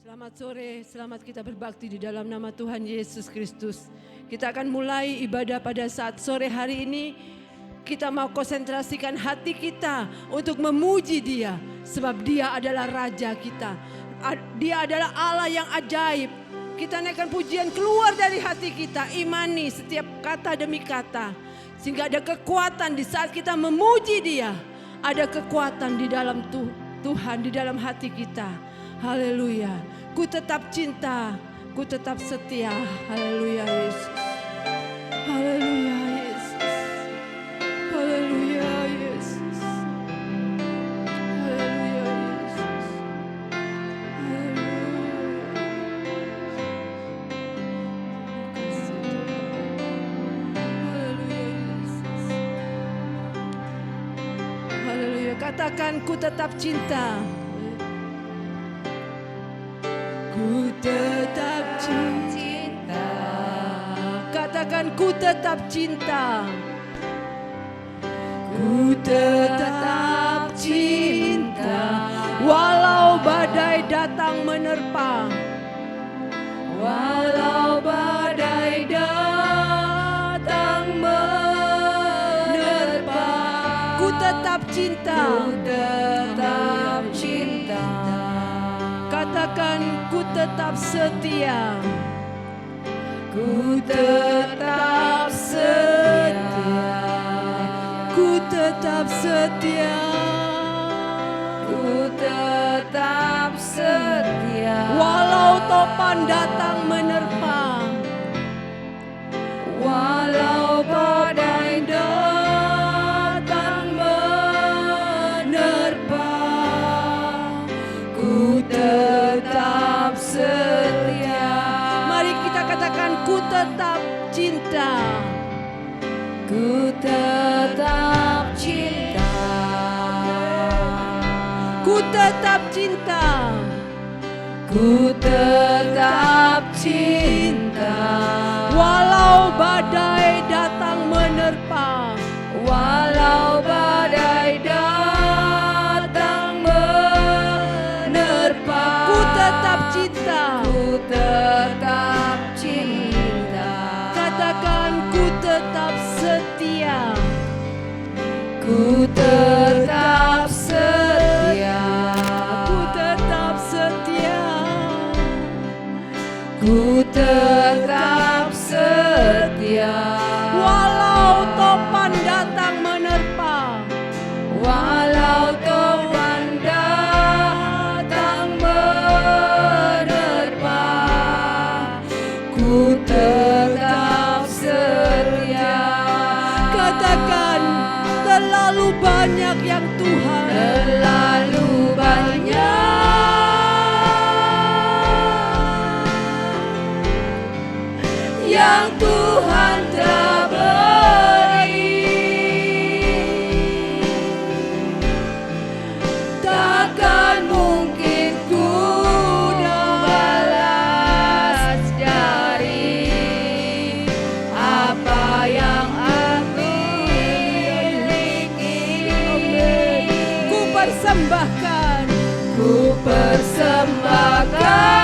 Selamat sore, selamat kita berbakti di dalam nama Tuhan Yesus Kristus. Kita akan mulai ibadah pada saat sore hari ini. Kita mau konsentrasikan hati kita untuk memuji Dia, sebab Dia adalah Raja kita. Dia adalah Allah yang ajaib. Kita naikkan pujian keluar dari hati kita, imani setiap kata demi kata. Sehingga ada kekuatan di saat kita memuji Dia. Ada kekuatan di dalam Tuhan, di dalam hati kita. Haleluya. Ku tetap cinta, ku tetap setia. Haleluya Yesus. Haleluya Yesus. Haleluya Yesus. Haleluya Yesus. Haleluya Yesus. Haleluya. Katakan ku tetap cinta. Ku tetap cinta. Katakan ku tetap cinta. Ku tetap cinta. Walau badai datang menerpa. Walau badai datang menerpa. Ku tetap cinta. Ku tetap cinta. Katakan ku tetap setia. Ku tetap setia. Ku tetap setia. Ku tetap setia. Walau topan datang menerpa. Walau badai datang menerpa. Ku tetap setia. Mari kita katakan ku tetap cinta. Ku tetap cinta. Ku tetap cinta. Ku tetap cinta. Walau badai datang menerpa. Walau badai datang menerpa. Ku tetap cinta. Ku tetap cinta. Katakan ku tetap setia. Ku tetap setia. Ku tetap setia. Ku tetap setia. Walau topan datang menerpa. Walau topan datang menerpa. Ku tetap setia. Katakan terlalu banyak yang Tuhan. Terlalu banyak yang Tuhan telah beri. Takkan mungkin ku balas dari apa yang aku miliki. Ku persembahkan. Ku persembahkan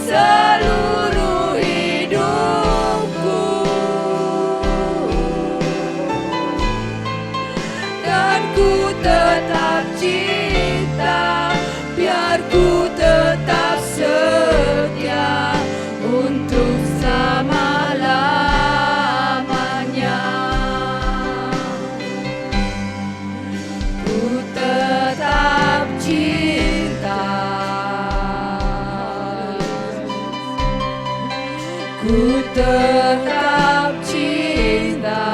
seluruh hidupku, dan ku tetap cinta, biar ku tetap setia untuk selama-lamanya. Ku tetap cinta. Ku tetap cinta.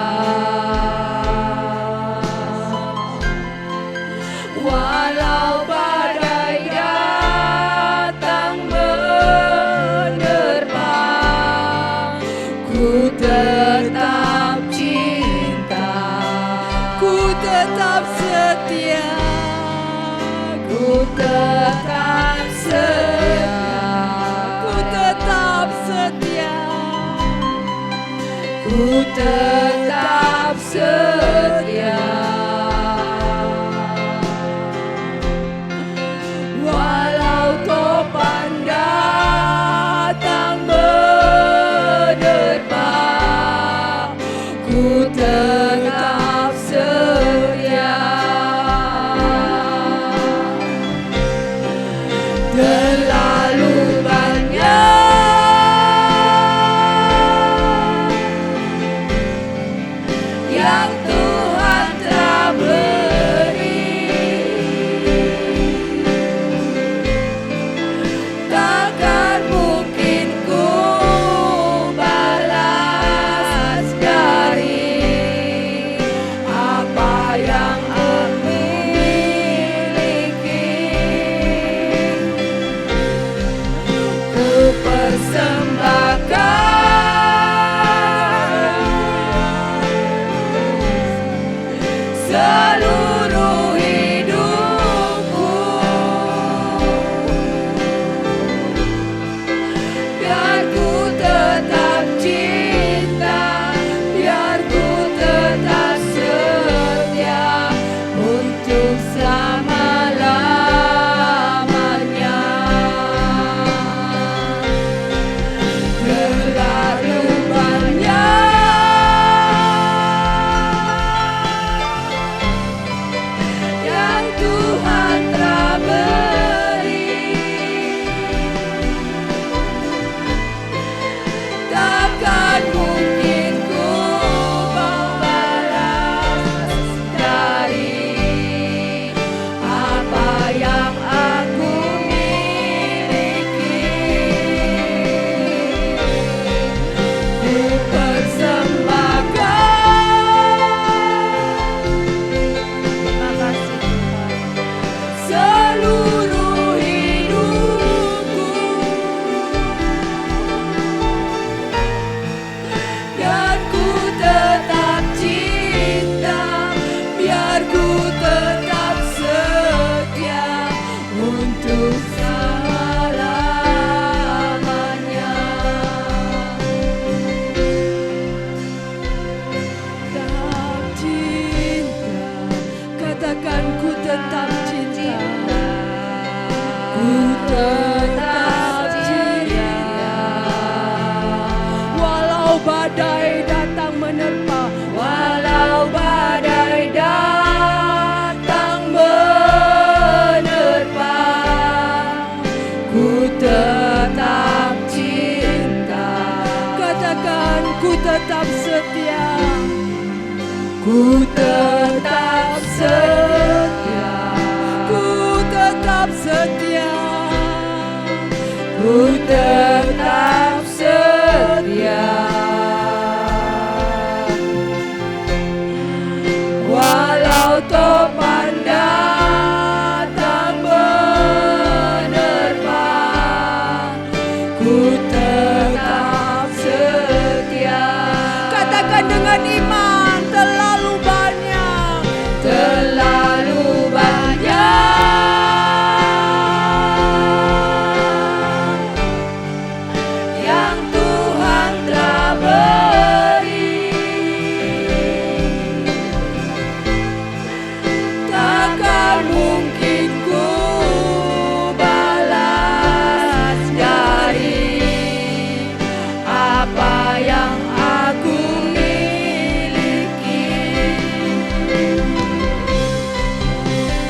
Walau badai datang menerpa. Ku tetap cinta. Ku tetap setia. Ku tetap setia. Ku tetap setia. Ku tetap setia. ku tetap setia untuk selama-lamanya. Tetap cinta, katakan ku tetap cinta. Ku tetap cinta, walau badai datang menerpa, walau badai datang menerpa, ku tetap cinta. Katakan ku tetap setia, ku tetap setia, ku tetap setia, ku tetap setia. Walau topan datang menerpa, ku tetap setia. Katakan dengan iman, terlalu banyak, terlalu banyak yang Tuhan telah beri. Takkan mungkin ku balas dari apa yang aku miliki.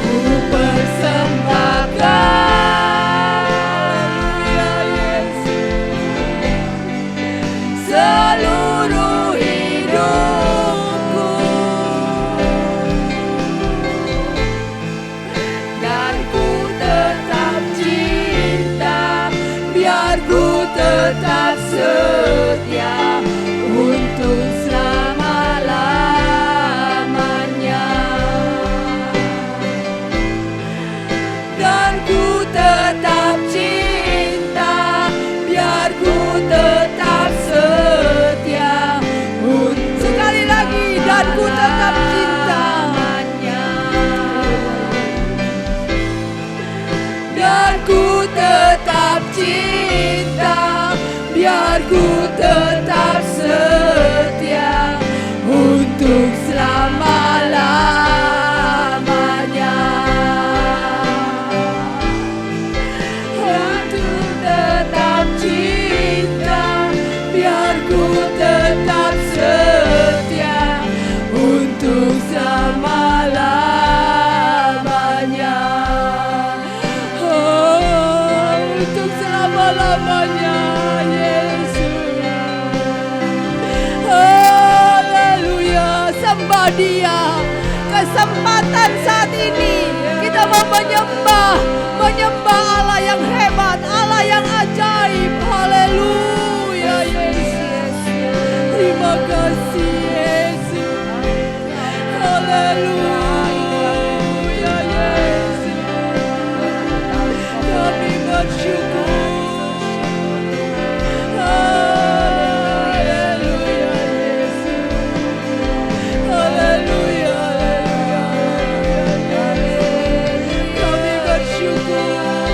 Ku persembahkan, ya Yesus, seluruh hidupku, dan ku tetap cinta, biar ku tetap setia untuk selama-lamanya. Dan ku tetap cinta, biar ku tetap setia. Sekali lagi, dan ku tetap cinta, dan ku tetap cinta, biar ku tetap setia untuk selama-lamanya. Untuk tetap cinta, biar ku tetap setia untuk selama-lamanya. Oh, untuk selama-lamanya, Yesus. Haleluya, sembah Dia. Kesempatan saat ini kita mau menyembah Allah yang hebat, Allah yang ajaib. Haleluya, Yesus. Terima kasih, Yesus. Haleluya, Yesus. Kami bersyukur. Haleluya, Yesus. Haleluya, haleluya. Kami bersyukur,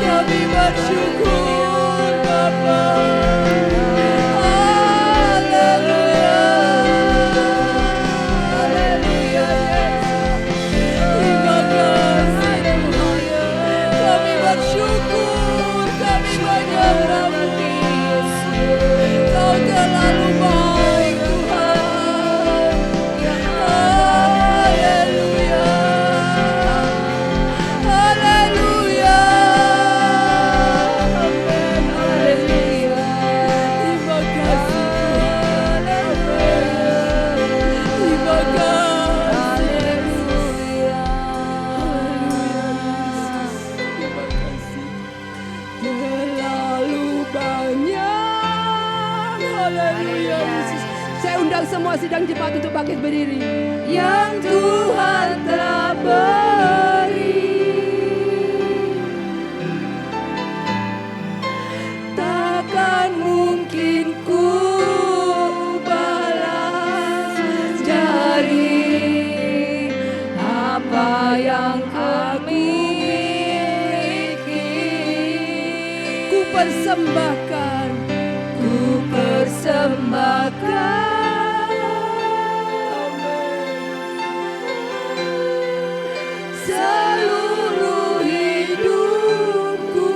kami bersyukur, Bapa. Haleluya, haleluya, Yesus. Terima kasih, Tuhan. Kami bersyukur, kami menyembah-Mu, Yesus. Kau terlalu baik, Tuhan. Haleluya, haleluya, amin, haleluya. Terima kasih, Tuhan. Terima kasih, haleluya, Yesus. Terima kasih. Terlalu banyak, haleluya, Yesus. Saya undang semua sidang jemaat untuk bangkit berdiri. Yang Tuhan telah beri, takkan mungkin ku balas dari persembahkan, ku persembahkan seluruh hidupku,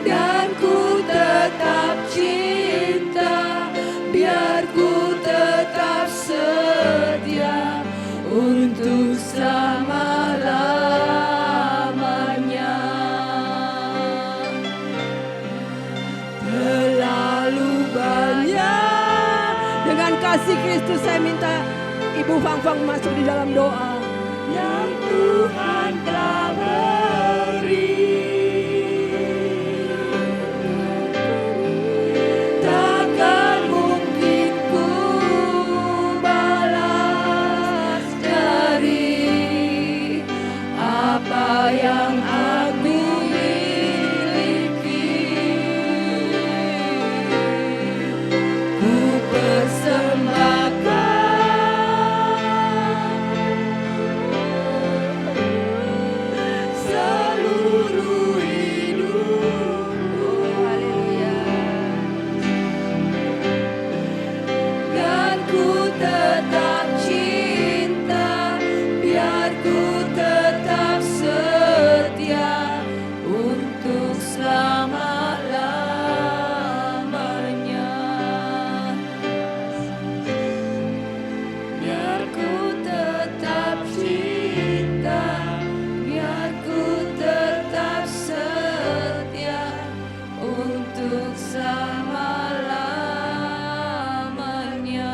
dan ku tetap cinta, biar ku tetap setia untuk selama-lamanya. Terlalu banyak. Dengan kasih Kristus saya minta Ibu Fang-Fang masuk di dalam doa yang Tuhan telah beri. Takkan mungkin ku balas dari apa yang aku miliki. Ku persembahkan seluruh hidupku. Haleluya. Dan ku tetap cinta, biar ku tetap setia untuk selama-lamanya. Biar ku tetap cinta, biar ku tetap setia untuk selama-lamanya.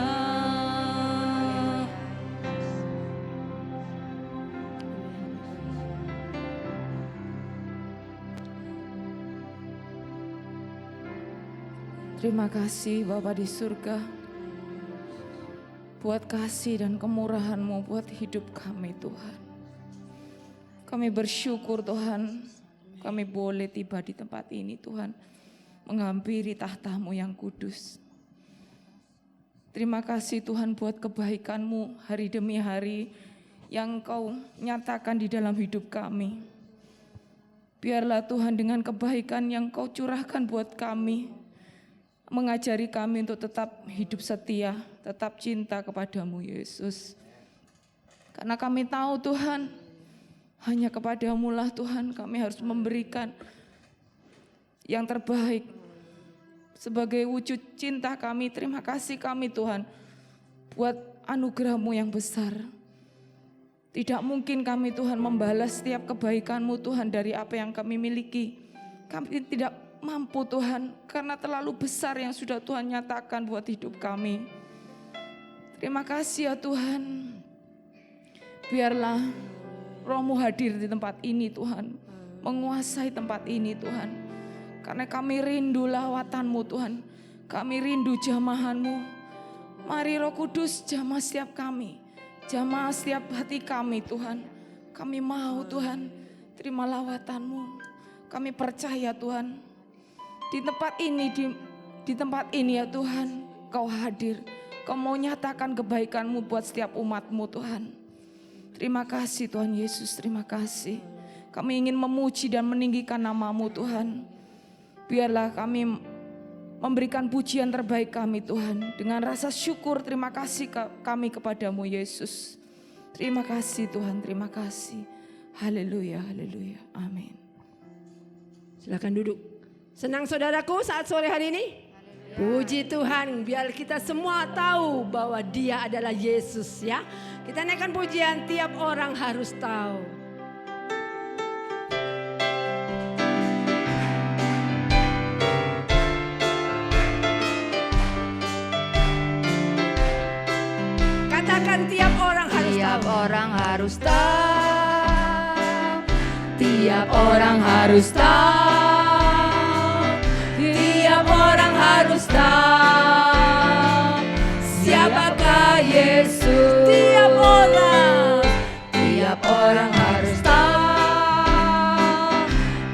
Terima kasih Bapa di surga, buat kasih dan kemurahan-Mu buat hidup kami Tuhan. Kami bersyukur Tuhan, kami boleh tiba di tempat ini Tuhan, menghampiri tahta-Mu yang kudus. Terima kasih Tuhan buat kebaikan-Mu hari demi hari yang Engkau nyatakan di dalam hidup kami. Biarlah Tuhan dengan kebaikan yang Engkau curahkan buat kami, mengajari kami untuk tetap hidup setia, tetap cinta kepadamu Yesus. Karena kami tahu Tuhan, hanya kepadamu lah Tuhan kami harus memberikan yang terbaik. Sebagai wujud cinta kami, terima kasih kami Tuhan, buat anugerah-Mu yang besar. Tidak mungkin kami Tuhan membalas setiap kebaikan-Mu Tuhan dari apa yang kami miliki. Kami tidak mampu Tuhan, karena terlalu besar yang sudah Tuhan nyatakan buat hidup kami. Terima kasih ya Tuhan. Biarlah Roh-Mu hadir di tempat ini Tuhan, menguasai tempat ini Tuhan. Karena kami rindu lawatan-Mu Tuhan, kami rindu jamahan-Mu. Mari Roh Kudus jamah setiap kami, jamah setiap hati kami Tuhan. Kami mau Tuhan, terima lawatan-Mu. Kami percaya Tuhan, di tempat ini ya Tuhan, Kau hadir. Kau mau nyatakan kebaikan-Mu buat setiap umat-Mu Tuhan. Terima kasih Tuhan Yesus, terima kasih. Kami ingin memuji dan meninggikan nama-Mu Tuhan. Biarlah kami memberikan pujian terbaik kami Tuhan. Dengan rasa syukur terima kasih kami kepadamu Yesus. Terima kasih Tuhan, terima kasih. Haleluya, haleluya, amin. Silakan duduk. Senang saudaraku saat sore hari ini? Puji Tuhan, biar kita semua tahu bahwa Dia adalah Yesus ya. Kita naikkan pujian, tiap orang harus tahu. Katakan tiap orang harus tahu. Tiap orang harus tahu. Tiap orang harus tahu. Tiap orang harus tahu siapakah Yesus. Tiap orang harus tahu.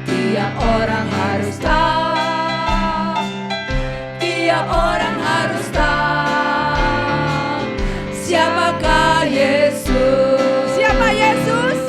Tiap orang harus tahu. Tiap orang harus tahu siapakah Yesus. Siapa Yesus?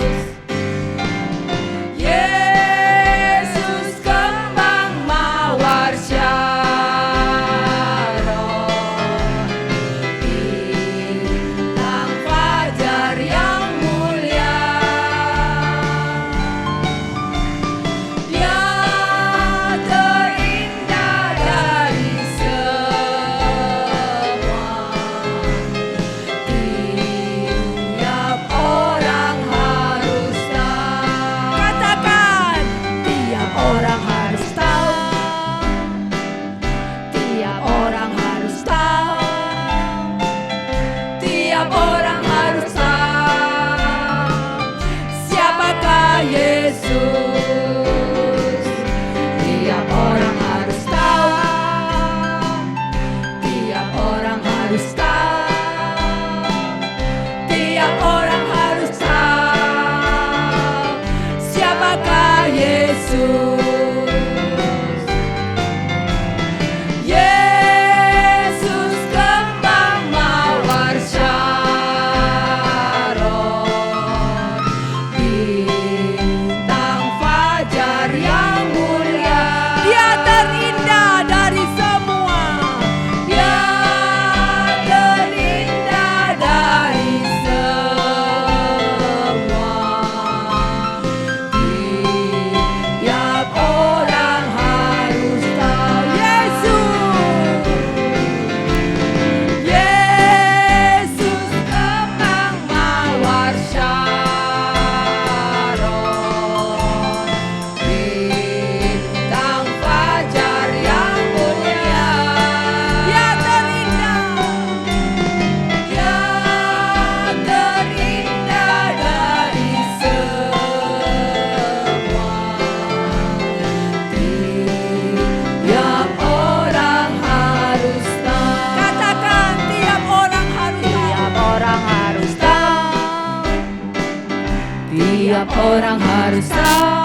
Tiap orang harus tahu,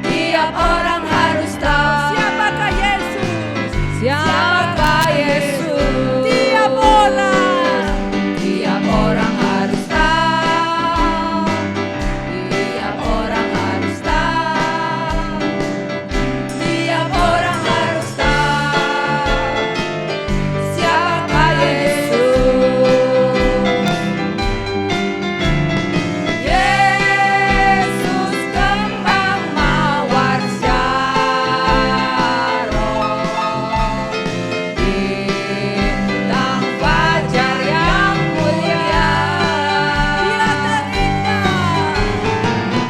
tiap orang harus tahu Siapakah Yesus? siapa Yesus. Tiap orang. Tiap orang harus tahu, tiap orang harus tahu, tiap orang harus tahu siapa Yesus. Yesus kembang mawar Syaron, bintang fajar yang mulia.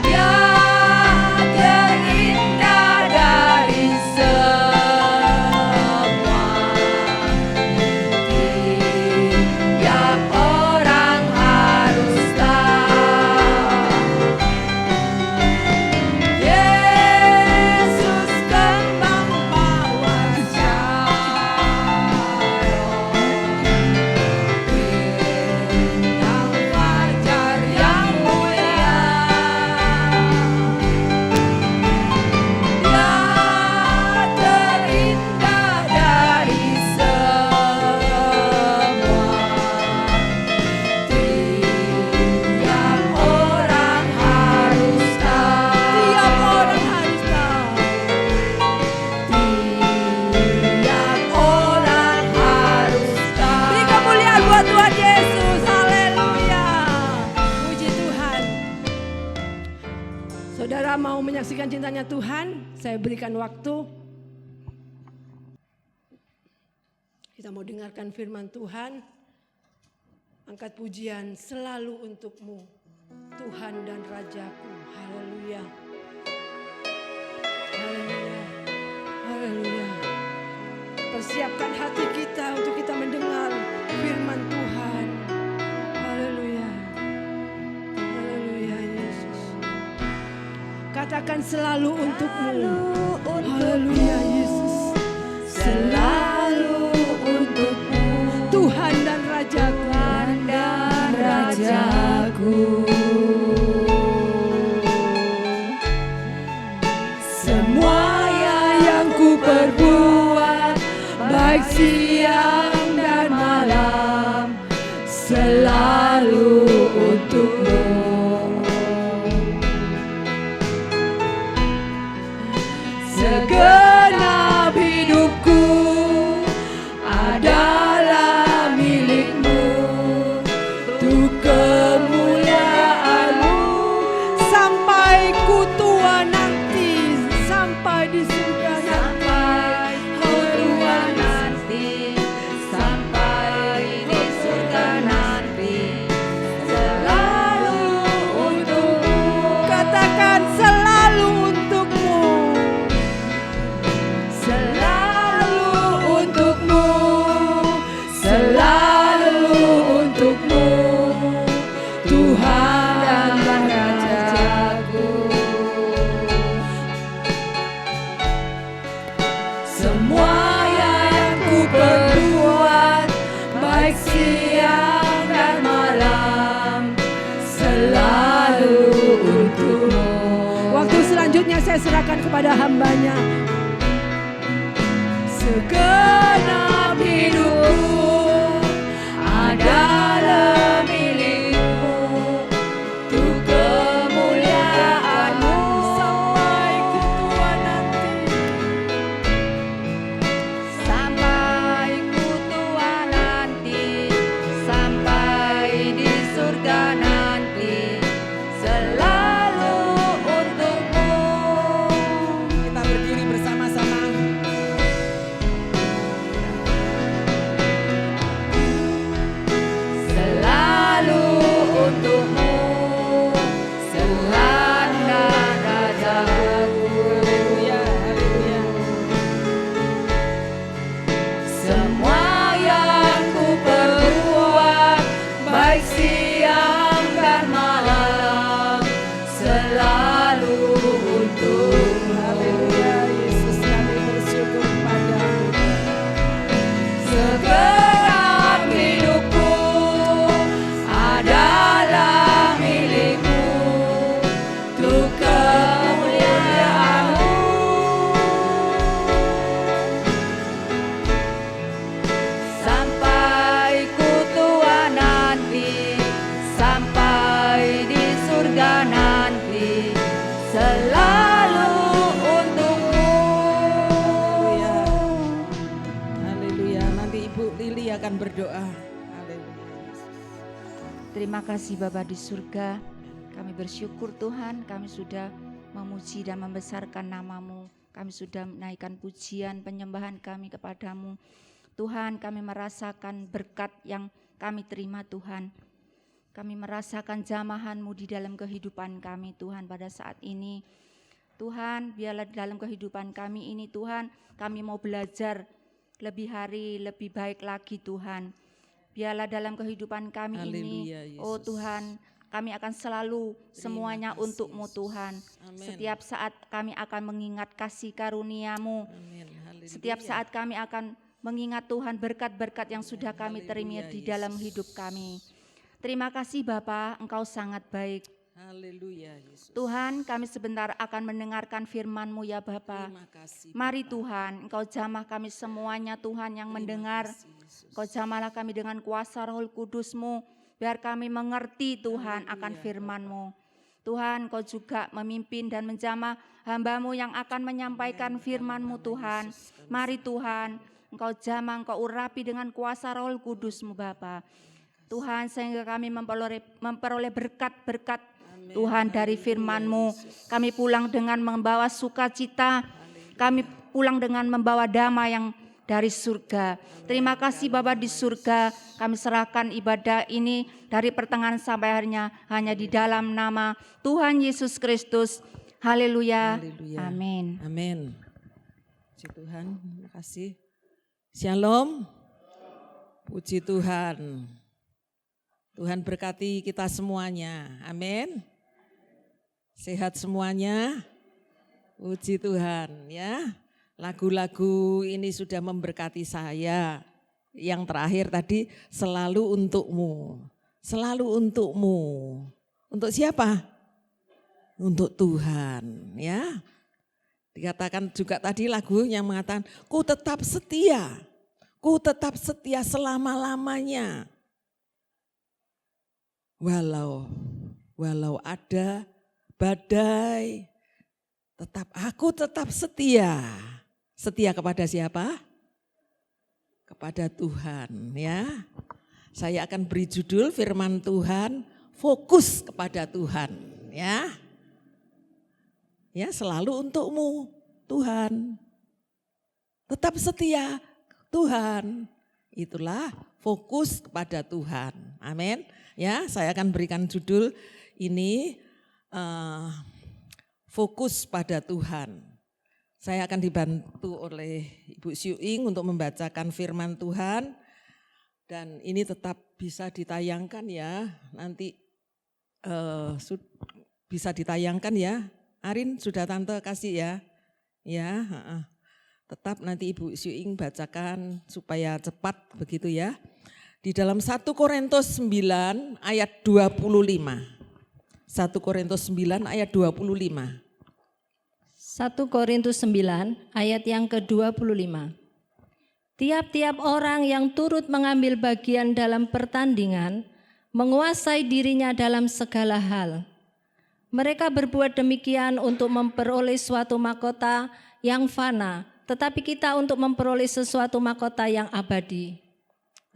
Dia terindah dari semua. Tiap orang harus tahu, Yesus kembang mawar Syaron, bintang fajar yang mulia. Dia terindah dari semua. Tiap orang harus tahu, Tiap orang harus tahu. tiap orang harus tahu. Beri kemuliaan buat Tuhan Yesus. Haleluya. Puji Tuhan. Saudara mau menyaksikan cintanya Tuhan? Saya berikan waktu. Kita mau dengarkan firman Tuhan. Angkat pujian selalu untukmu, Tuhan dan Rajaku. Haleluya. Haleluya. Haleluya. Persiapkan hati kita untuk kita mendengar firman Tuhan. Haleluya. Haleluya Yesus. Katakan selalu untukmu. Haleluya Yesus. Selalu untukmu, Tuhan dan Rajaku. dan Rajaku. Semuanya yang ku perbuat, baik siang dan malam, selalu untukmu. Segenap hidupku adalah milikmu, untuk kemuliaan-Mu. Sampai ku tua nanti, sampai di surga Sampai ketua nanti, sampai di surga nanti, selalu untukmu. Katakan selalu untukmu. Selalu untukmu, selalu untukmu, Tuhan dan Rajaku. Semua yang ku perbuat, baik siang dan malam, selalu untukmu. Waktu selanjutnya saya serahkan kepada hambanya. Segenap hidupku adalah milikmu, untuk kemuliaan-Mu. Sampai ku tua nanti. Sampai ku tua nanti, sampai di surga nanti, selalu untukmu. Kita berdiri bersama-sama. berdoa. Haleluya Yesus. Terima kasih Bapa di surga. Kami bersyukur Tuhan, kami sudah memuji dan membesarkan nama-Mu. Kami sudah menaikkan pujian penyembahan kami kepadamu. Tuhan, kami merasakan berkat yang kami terima Tuhan. Kami merasakan jamahan-Mu di dalam kehidupan kami Tuhan pada saat ini. Tuhan, biarlah dalam kehidupan kami ini Tuhan, kami mau belajar lebih hari, lebih baik lagi Tuhan. Biarlah dalam kehidupan kami ini, Haleluya, oh Yesus. Tuhan, kami akan selalu semuanya kasih, untuk-Mu Yesus. Tuhan. Amin. Setiap saat kami akan mengingat kasih karunia-Mu. Amin. Haleluya. Setiap saat kami akan mengingat Tuhan berkat-berkat yang sudah kami terima Haleluya, di dalam Yesus. hidup kami. Terima kasih Bapa, Engkau sangat baik. Haleluya Yesus. Tuhan, kami sebentar akan mendengarkan firman-Mu ya Bapa. Terima kasih. Mari Bapa. Tuhan, Engkau jamah kami semuanya Tuhan yang Terima mendengar. kasih, Yesus. Engkau jamahlah kami dengan kuasa Roh Kudus-Mu. Biar kami mengerti Tuhan Haleluya, akan firman-Mu. Tuhan, Engkau juga memimpin dan menjamah hamba-Mu yang akan menyampaikan firman-Mu Tuhan. Mari Tuhan, Engkau jamah, Engkau urapi dengan kuasa Roh Kudus-Mu Bapa. Tuhan, sehingga kami memperoleh berkat-berkat Tuhan dari firman-Mu. Kami pulang dengan membawa sukacita. Kami pulang dengan membawa damai yang dari surga. Terima kasih Bapa di surga. Kami serahkan ibadah ini dari pertengahan sampai akhirnya hanya di dalam nama Tuhan Yesus Kristus. Haleluya. Haleluya. Amin. Amin. Puji Tuhan, terima kasih. Shalom. Puji Tuhan. Tuhan berkati kita semuanya. Amin. Sehat semuanya. Puji Tuhan ya. Lagu-lagu ini sudah memberkati saya. Yang terakhir tadi selalu untukmu. Selalu untukmu. Untuk siapa? Untuk Tuhan ya. Dikatakan juga tadi lagu yang mengatakan, ku tetap setia. Ku tetap setia selama-lamanya. Walau ada badai, aku tetap setia. Setia kepada siapa? Kepada Tuhan ya. Saya akan beri judul firman Tuhan, fokus kepada Tuhan ya. Ya, selalu untukmu Tuhan. Tetap setia Tuhan. Itulah fokus kepada Tuhan. Amin. Ya, saya akan berikan judul ini fokus pada Tuhan. Saya akan dibantu oleh Ibu Syuing untuk membacakan firman Tuhan. Dan ini tetap bisa ditayangkan ya. Nanti bisa ditayangkan ya. Arin sudah Tante kasih ya. Ya, tetap nanti Ibu Syuing bacakan supaya cepat begitu ya. Di dalam 1 Korintus 9 ayat 25. 1 Korintus 9 ayat 25. 1 Korintus 9 ayat yang ke-25. Tiap-tiap orang yang turut mengambil bagian dalam pertandingan menguasai dirinya dalam segala hal. Mereka berbuat demikian untuk memperoleh suatu mahkota yang fana, tetapi kita untuk memperoleh sesuatu mahkota yang abadi.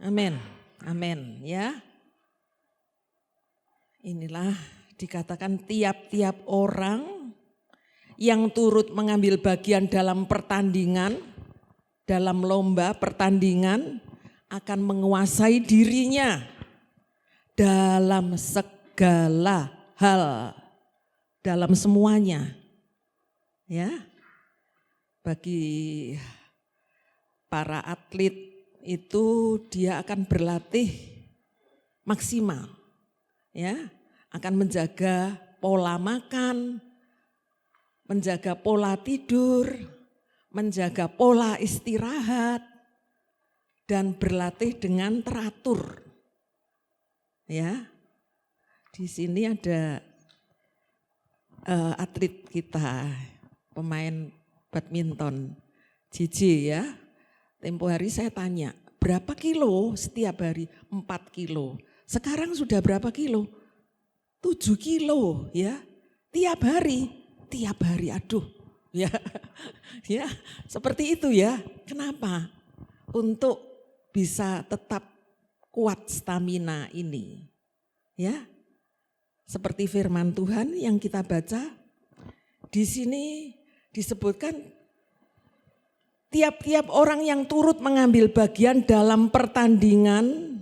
Amin. Amin ya. Inilah dikatakan tiap-tiap orang yang turut mengambil bagian dalam pertandingan, dalam lomba pertandingan akan menguasai dirinya dalam segala hal, dalam semuanya. Ya. Bagi para atlet itu dia akan berlatih maksimal. Ya, akan menjaga pola makan, menjaga pola tidur, menjaga pola istirahat, dan berlatih dengan teratur. Ya, di sini ada atlet kita, pemain badminton, JJ ya. Tempo hari saya tanya, berapa kilo setiap hari? 4 kilo. Sekarang sudah berapa kilo? 7 kilo ya, tiap hari. Aduh ya, seperti itu ya. Kenapa? Untuk bisa tetap kuat stamina ini. Ya. Seperti firman Tuhan yang kita baca, di sini disebutkan tiap-tiap orang yang turut mengambil bagian dalam pertandingan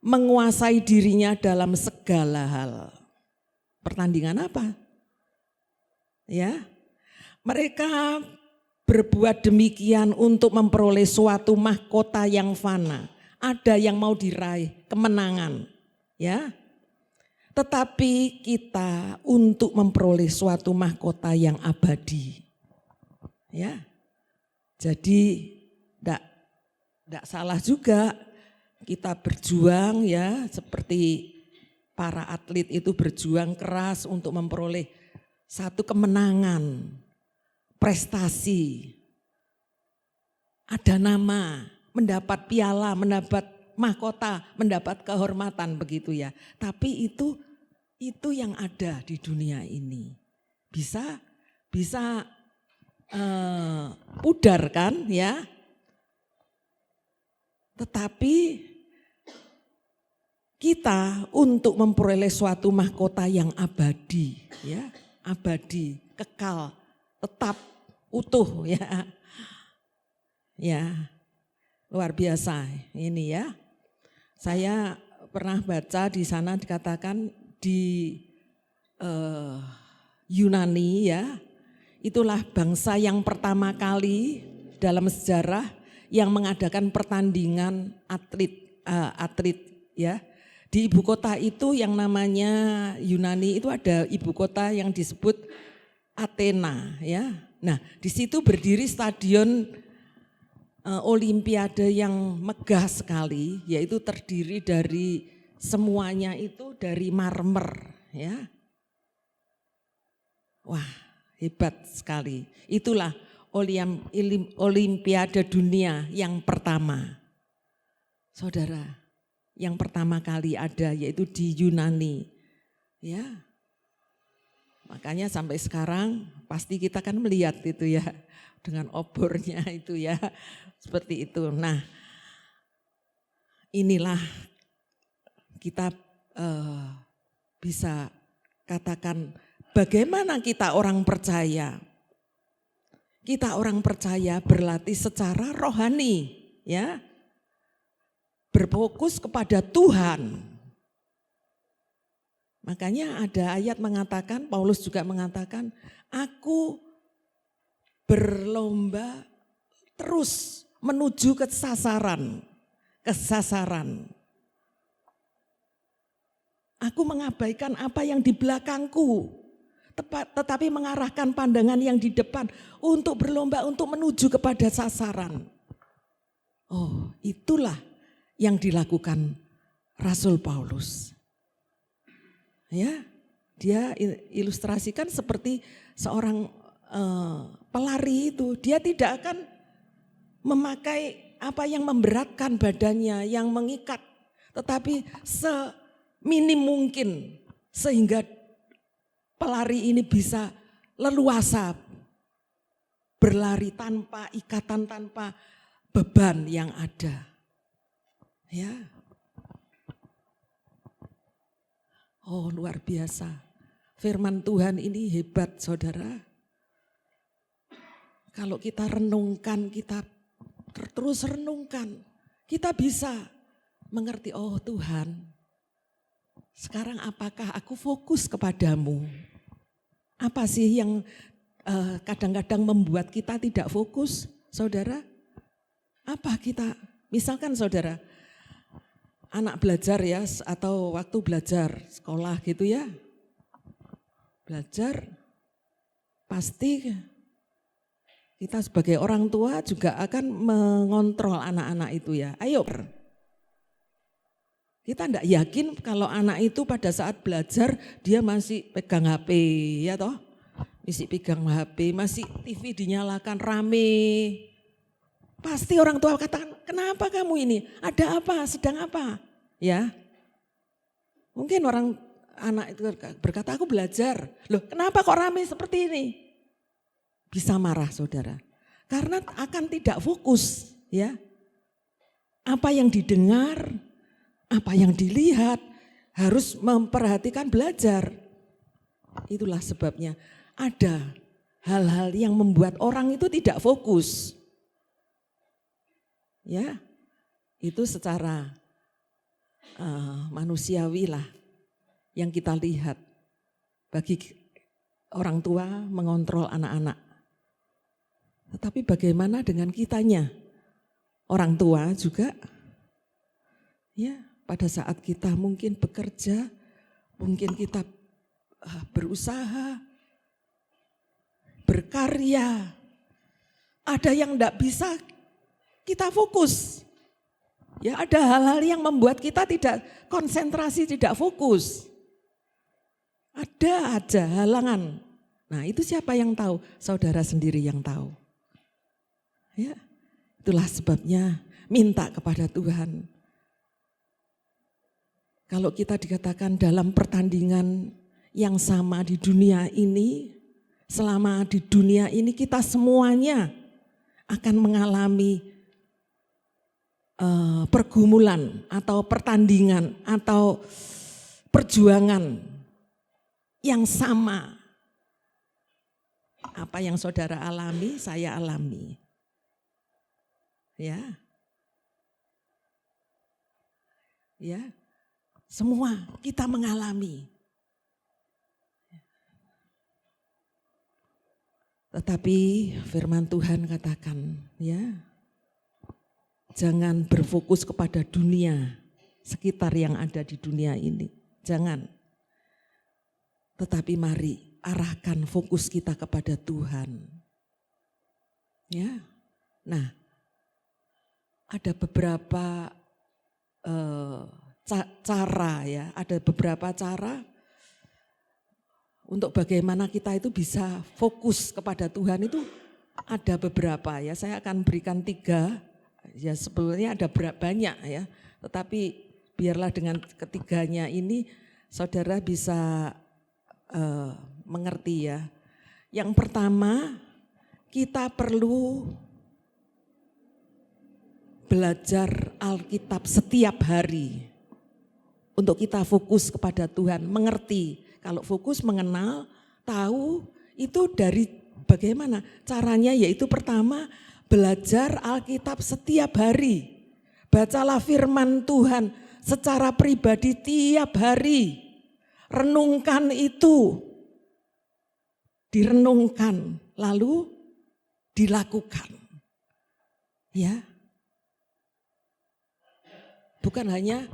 menguasai dirinya dalam segala hal. Pertandingan apa? Ya. Mereka berbuat demikian untuk memperoleh suatu mahkota yang fana. Ada yang mau diraih, kemenangan. Ya. Tetapi kita untuk memperoleh suatu mahkota yang abadi. Ya. Jadi tidak salah juga kita berjuang ya, seperti para atlet itu berjuang keras untuk memperoleh satu kemenangan, prestasi. Ada nama, mendapat piala, mendapat mahkota, mendapat kehormatan begitu ya. Tapi itu yang ada di dunia ini. Bisa pudar kan ya. Tetapi kita untuk memperoleh suatu mahkota yang abadi ya, abadi, kekal, tetap utuh ya. Ya. Luar biasa ini ya. Saya pernah baca di sana dikatakan di Yunani ya, itulah bangsa yang pertama kali dalam sejarah yang mengadakan pertandingan atlet ya. Di ibu kota itu yang namanya Yunani itu ada ibu kota yang disebut Athena ya. Nah, di situ berdiri stadion Olimpiade yang megah sekali, yaitu terdiri dari semuanya itu dari marmer ya. Wah, hebat sekali. Itulah Olimpiade dunia yang pertama. Saudara, yang pertama kali ada yaitu di Yunani. Ya. Makanya sampai sekarang pasti kita kan melihat itu ya, dengan obornya itu ya, seperti itu. Nah, inilah kita bisa katakan bagaimana kita orang percaya. Kita orang percaya berlatih secara rohani ya. Berfokus kepada Tuhan. Makanya ada ayat mengatakan, Paulus juga mengatakan, aku berlomba terus menuju ke sasaran. Aku mengabaikan apa yang di belakangku, tetapi mengarahkan pandangan yang di depan untuk berlomba untuk menuju kepada sasaran. Oh, itulah yang dilakukan Rasul Paulus. Ya, dia ilustrasikan seperti seorang pelari itu, dia tidak akan memakai apa yang memberatkan badannya, yang mengikat, tetapi seminim mungkin sehingga pelari ini bisa leluasa berlari tanpa ikatan, tanpa beban yang ada. Ya. Oh, luar biasa. Firman Tuhan ini hebat, saudara. Kalau kita renungkan, kita terus renungkan, kita bisa mengerti, oh Tuhan, sekarang apakah aku fokus kepadamu? Apa sih yang kadang-kadang membuat kita tidak fokus, saudara? Apa kita, misalkan saudara, anak belajar ya, atau waktu belajar sekolah gitu ya. Belajar, pasti kita sebagai orang tua juga akan mengontrol anak-anak itu ya. Ayo, kita enggak yakin kalau anak itu pada saat belajar dia masih pegang HP ya toh. Masih pegang HP, masih TV dinyalakan rame. Pasti orang tua katakan, kenapa kamu ini? Ada apa? Sedang apa? Ya. Mungkin anak itu berkata, aku belajar. Loh, kenapa kok rame seperti ini? Bisa marah, saudara. Karena akan tidak fokus, ya. Apa yang didengar, apa yang dilihat, harus memperhatikan belajar. Itulah sebabnya ada hal-hal yang membuat orang itu tidak fokus. Ya, itu secara manusiawi lah yang kita lihat. Bagi orang tua mengontrol anak-anak. Tetapi bagaimana dengan kitanya? Orang tua juga, ya pada saat kita mungkin bekerja, mungkin kita berusaha, berkarya, ada yang tidak bisa kita fokus. Ya ada hal-hal yang membuat kita tidak konsentrasi, tidak fokus. Ada aja halangan. Nah itu siapa yang tahu? Saudara sendiri yang tahu. Ya, itulah sebabnya minta kepada Tuhan. Kalau kita dikatakan dalam pertandingan yang sama di dunia ini, selama di dunia ini kita semuanya akan mengalami pergumulan atau pertandingan atau perjuangan yang sama. Apa yang saudara alami, saya alami. Ya. Ya. Semua kita mengalami. Tetapi firman Tuhan katakan, ya, jangan berfokus kepada dunia sekitar yang ada di dunia ini. Jangan. Tetapi mari arahkan fokus kita kepada Tuhan. Ya. Nah, ada beberapa cara ya, ada beberapa cara untuk bagaimana kita itu bisa fokus kepada Tuhan itu ada beberapa ya. Saya akan berikan 3, ya sebetulnya ada banyak ya. Tetapi biarlah dengan ketiganya ini saudara bisa mengerti ya. Yang pertama kita perlu belajar Alkitab setiap hari. Untuk kita fokus kepada Tuhan, mengerti. Kalau fokus mengenal, tahu itu dari bagaimana caranya, yaitu pertama belajar Alkitab setiap hari. Bacalah firman Tuhan secara pribadi tiap hari. Renungkan itu. Direnungkan lalu dilakukan. Ya. Bukan hanya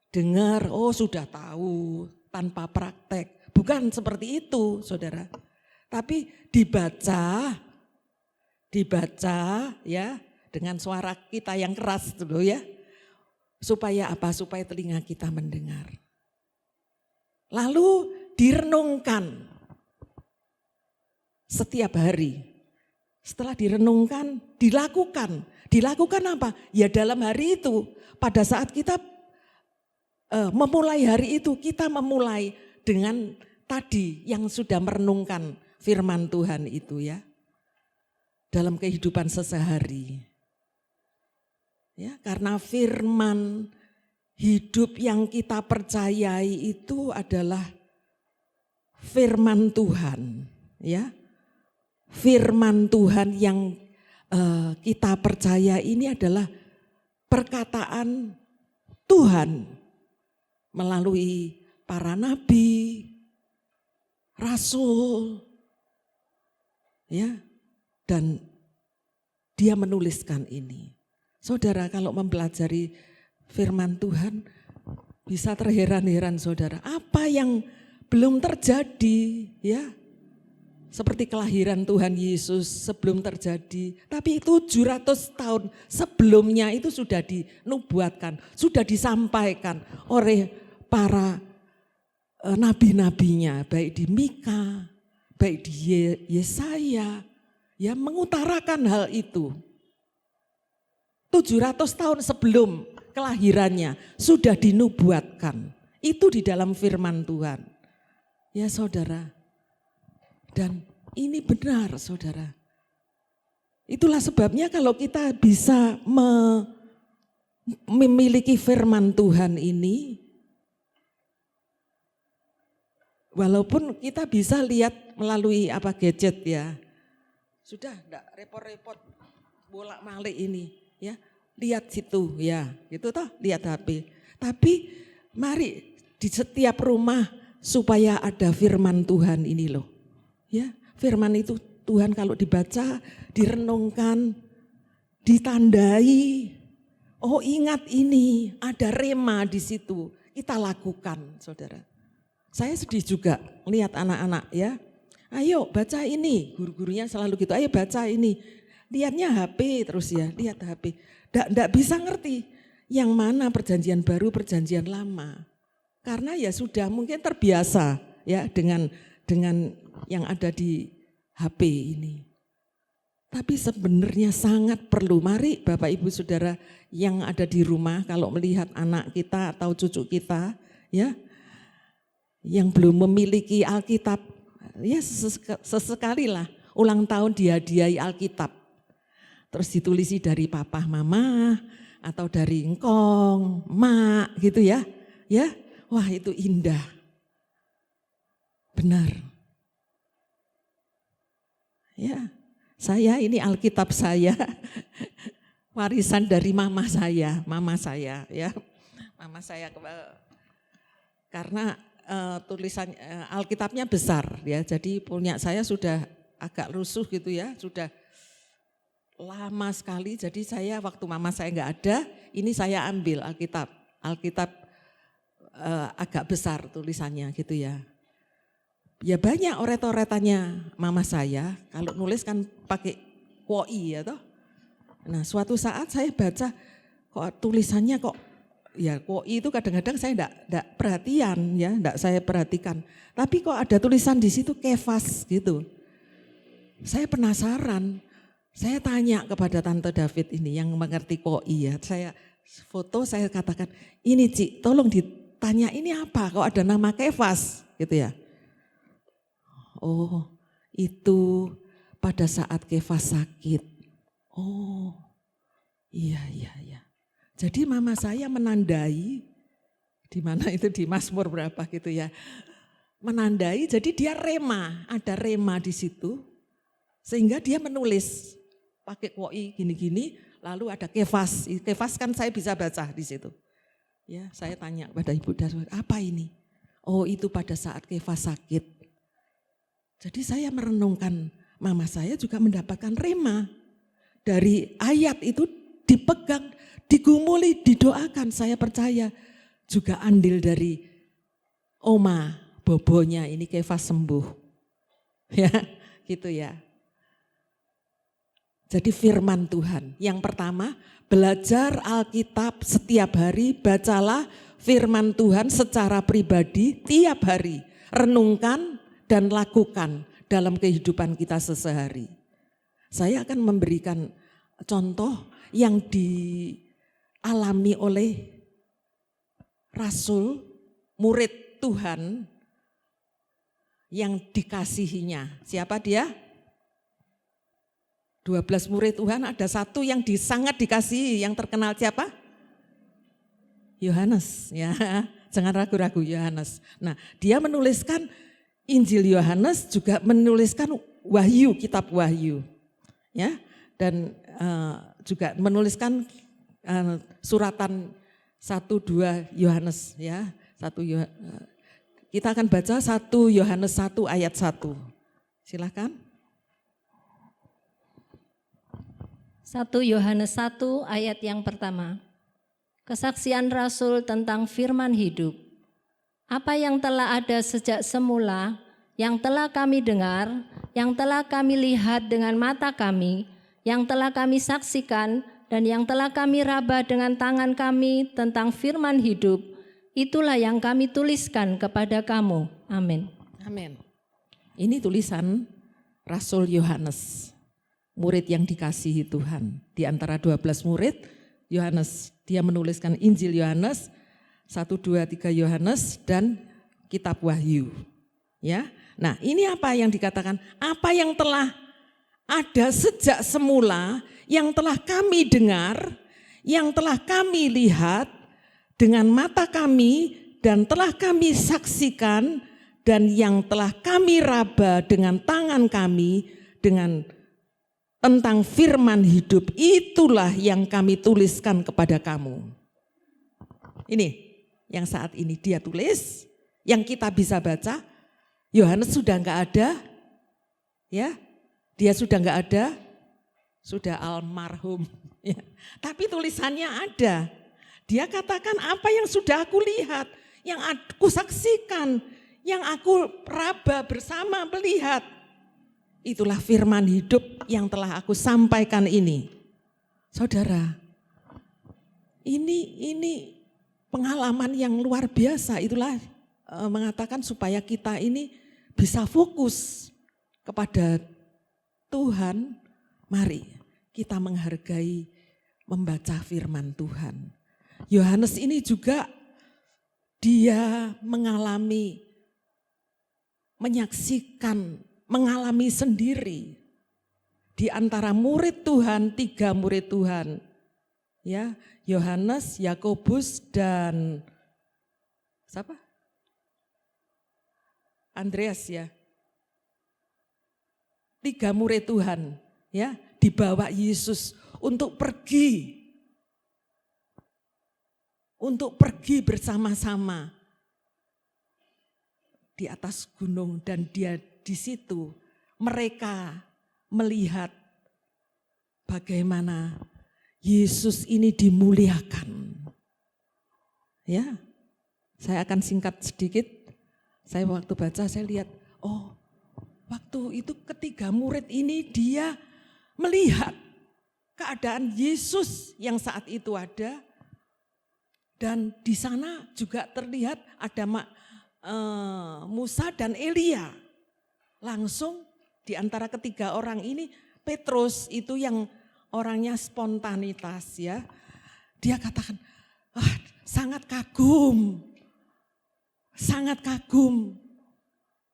dengar, oh sudah tahu tanpa praktek. Bukan seperti itu saudara. Tapi dibaca ya dengan suara kita yang keras dulu ya. Supaya apa? Supaya telinga kita mendengar. Lalu direnungkan setiap hari. Setelah direnungkan, dilakukan. Dilakukan apa? Ya dalam hari itu, pada saat kita memulai hari itu, kita memulai dengan tadi yang sudah merenungkan firman Tuhan itu ya. Dalam kehidupan sehari-hari. Ya, karena firman hidup yang kita percayai itu adalah firman Tuhan, ya. Firman Tuhan yang kita percaya ini adalah perkataan Tuhan melalui para nabi, rasul, ya, dan dia menuliskan ini. Saudara kalau mempelajari firman Tuhan bisa terheran-heran saudara, apa yang belum terjadi ya. Seperti kelahiran Tuhan Yesus sebelum terjadi, tapi 700 tahun sebelumnya itu sudah dinubuatkan, sudah disampaikan oleh para nabi-nabinya, baik di Mika, baik di Yesaya, ya mengutarakan hal itu. 700 tahun sebelum kelahirannya sudah dinubuatkan, itu di dalam firman Tuhan. Ya saudara. Dan ini benar saudara. Itulah sebabnya kalau kita bisa memiliki firman Tuhan ini, walaupun kita bisa lihat melalui gadget ya, sudah enggak repot-repot bolak-balik ini ya, lihat situ ya, gitu toh, lihat HP. Tapi mari di setiap rumah supaya ada firman Tuhan ini loh. Ya, firman itu Tuhan kalau dibaca, direnungkan, ditandai. Oh, ingat ini, ada rema di situ. Kita lakukan, Saudara. Saya sedih juga lihat anak-anak ya. Ayo baca ini, guru-gurunya selalu gitu. Ayo baca ini. Lihatnya HP terus ya, lihat HP. Nggak bisa ngerti yang mana perjanjian baru, perjanjian lama. Karena ya sudah mungkin terbiasa ya dengan yang ada di HP ini. Tapi sebenarnya sangat perlu. Mari Bapak Ibu Saudara yang ada di rumah kalau melihat anak kita atau cucu kita ya, yang belum memiliki Alkitab, ya sesekali lah ulang tahun dihadiahi Alkitab. Terus ditulisi dari papa mama atau dari engkong, mak gitu ya. Ya, wah itu indah. Benar. Ya, saya ini Alkitab saya. Warisan dari mama saya ya. Mama saya karena tulisan Alkitabnya besar ya. Jadi punya saya sudah agak rusuh gitu ya, sudah lama sekali. Jadi saya waktu mama saya enggak ada, ini saya ambil Alkitab agak besar tulisannya gitu ya. Ya banyak oret-oretannya mama saya, kalau nulis kan pakai kwoi ya toh. Nah suatu saat saya baca kok tulisannya kok, ya kwoi itu kadang-kadang saya enggak perhatian ya, enggak saya perhatikan. Tapi kok ada tulisan di situ kefas gitu. Saya penasaran, saya tanya kepada Tante David ini yang mengerti kwoi ya. Saya foto, saya katakan, ini Cik tolong ditanya ini apa kok ada nama kefas gitu ya. Oh, itu pada saat Kefas sakit. Oh, iya. Jadi mama saya menandai, di mana itu di Mazmur berapa gitu ya. Menandai, jadi dia rema, ada rema di situ. Sehingga dia menulis pakai kwoi gini-gini, lalu ada Kefas. Kefas kan saya bisa baca di situ. Ya, saya tanya pada Ibu Darwin, apa ini? Oh, itu pada saat Kefas sakit. Jadi saya merenungkan, mama saya juga mendapatkan rema. Dari ayat itu dipegang, digumuli, didoakan. Saya percaya juga andil dari oma, bobonya ini Kefas sembuh. Ya, gitu ya. Jadi firman Tuhan. Yang pertama, belajar Alkitab setiap hari, bacalah firman Tuhan secara pribadi tiap hari. Renungkan dan lakukan dalam kehidupan kita sehari-hari. Saya akan memberikan contoh yang dialami oleh Rasul, murid Tuhan yang dikasihinya. Siapa dia? 12 murid Tuhan, ada satu yang sangat dikasihi, yang terkenal siapa? Yohanes, ya. Jangan ragu-ragu, Yohanes. Nah, dia menuliskan Injil Yohanes, juga menuliskan Wahyu, kitab Wahyu. Ya, dan juga menuliskan suratan 1-2 Yohanes ya. Kita akan baca 1 Yohanes 1 ayat 1. Silakan. 1 Yohanes 1 ayat yang pertama. Kesaksian Rasul tentang firman hidup. Apa yang telah ada sejak semula, yang telah kami dengar, yang telah kami lihat dengan mata kami, yang telah kami saksikan, dan yang telah kami raba dengan tangan kami tentang firman hidup, itulah yang kami tuliskan kepada kamu. Amin. Amin. Ini tulisan Rasul Yohanes, murid yang dikasihi Tuhan. Di antara 12 murid, Yohanes, dia menuliskan Injil Yohanes, 1, 2, 3 Yohanes dan kitab Wahyu. Ya. Nah, ini apa yang dikatakan? Apa yang telah ada sejak semula, yang telah kami dengar, yang telah kami lihat dengan mata kami dan telah kami saksikan dan yang telah kami raba dengan tangan kami dengan tentang firman hidup, itulah yang kami tuliskan kepada kamu. Ini yang saat ini dia tulis, yang kita bisa baca. Yohanes sudah enggak ada, ya, dia sudah enggak ada, sudah almarhum. Ya. Tapi tulisannya ada. Dia katakan apa yang sudah aku lihat, yang aku saksikan, yang aku raba bersama melihat. Itulah firman hidup yang telah aku sampaikan ini. Saudara, ini pengalaman yang luar biasa. Itulah mengatakan supaya kita ini bisa fokus kepada Tuhan. Mari kita menghargai membaca firman Tuhan. Yohanes ini juga dia menyaksikan, mengalami sendiri di antara murid Tuhan, 3 murid Tuhan. Ya, Yohanes, Yakobus dan siapa? Andreas ya. 3 murid Tuhan, ya, dibawa Yesus untuk pergi bersama-sama di atas gunung, dan dia di situ mereka melihat bagaimana Yesus ini dimuliakan. Ya, saya akan singkat sedikit. Saya waktu baca saya lihat, oh, waktu itu ketiga murid ini dia melihat keadaan Yesus yang saat itu ada, dan di sana juga terlihat ada Musa dan Elia. Langsung di antara ketiga orang ini, Petrus itu yang orangnya spontanitas ya. Dia katakan, sangat kagum.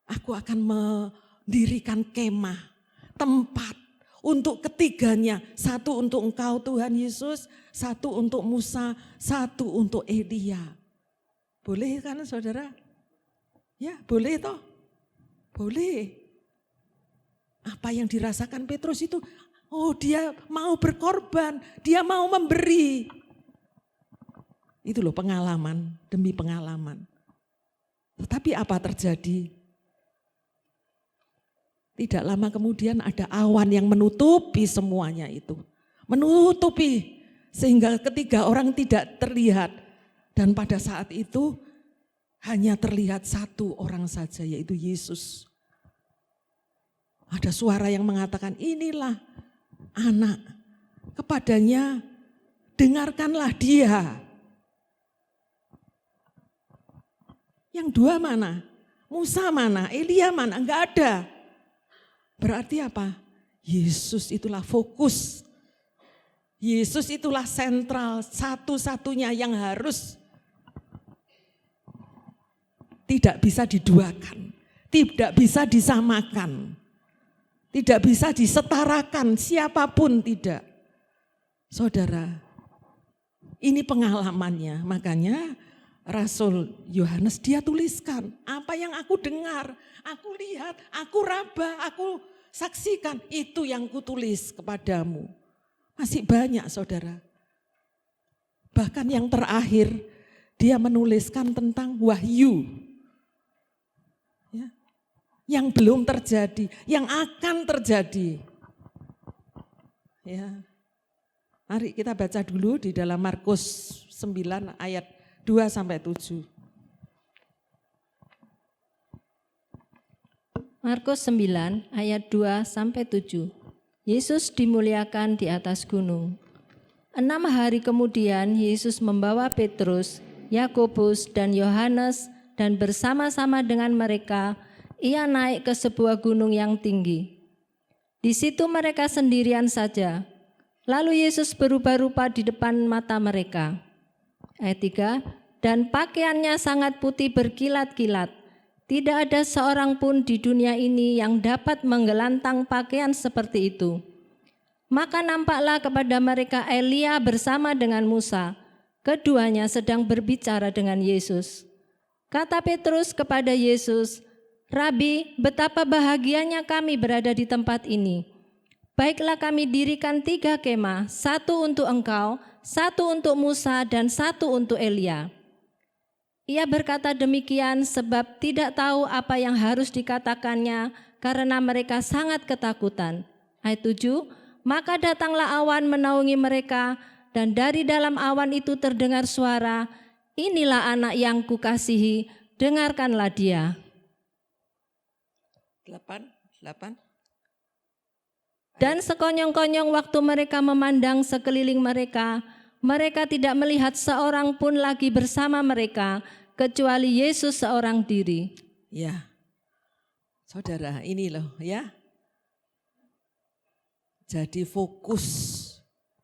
Aku akan mendirikan kemah, tempat untuk ketiganya. 1 untuk engkau Tuhan Yesus, 1 untuk Musa, 1 untuk Elia. Boleh kan saudara? Ya boleh toh? Boleh. Apa yang dirasakan Petrus itu, oh dia mau berkorban, dia mau memberi. Itu loh pengalaman demi pengalaman. Tetapi apa terjadi? Tidak lama kemudian ada awan yang menutupi semuanya itu. Menutupi sehingga ketiga orang tidak terlihat. Dan pada saat itu hanya terlihat 1 orang saja, yaitu Yesus. Ada suara yang mengatakan, inilah anak, kepadanya dengarkanlah dia. Yang 2 mana? Musa mana? Elia mana? Enggak ada. Berarti apa? Yesus itulah fokus. Yesus itulah sentral, satu-satunya yang harus tidak bisa diduakan, tidak bisa disamakan, tidak bisa disetarakan, siapapun tidak. Saudara, ini pengalamannya, makanya Rasul Yohanes dia tuliskan, apa yang aku dengar, aku lihat, aku raba, aku saksikan, itu yang kutulis kepadamu. Masih banyak saudara. Bahkan yang terakhir, dia menuliskan tentang wahyu. Ya, yang belum terjadi, yang akan terjadi. Ya. Mari kita baca dulu di dalam Markus 9 ayat 2-7. Markus 9 ayat 2-7. Yesus dimuliakan di atas gunung. 6 hari kemudian Yesus membawa Petrus, Yakobus dan Yohanes dan bersama-sama dengan mereka ia naik ke sebuah gunung yang tinggi. Di situ mereka sendirian saja. Lalu Yesus berubah rupa di depan mata mereka. Ayat 3, dan pakaiannya sangat putih berkilat-kilat. Tidak ada seorang pun di dunia ini yang dapat menggelantang pakaian seperti itu. Maka nampaklah kepada mereka Elia bersama dengan Musa. Keduanya sedang berbicara dengan Yesus. Kata Petrus kepada Yesus, "Rabi, betapa bahagianya kami berada di tempat ini. Baiklah kami dirikan 3 kemah, 1 untuk engkau, 1 untuk Musa, dan 1 untuk Elia." Ia berkata demikian sebab tidak tahu apa yang harus dikatakannya karena mereka sangat ketakutan. Ayat 7, maka datanglah awan menaungi mereka, dan dari dalam awan itu terdengar suara, "Inilah anak yang kukasihi, dengarkanlah dia." 8. Dan sekonyong-konyong waktu mereka memandang sekeliling mereka, mereka tidak melihat seorang pun lagi bersama mereka, kecuali Yesus seorang diri. Ya, saudara, ini loh ya. Jadi fokus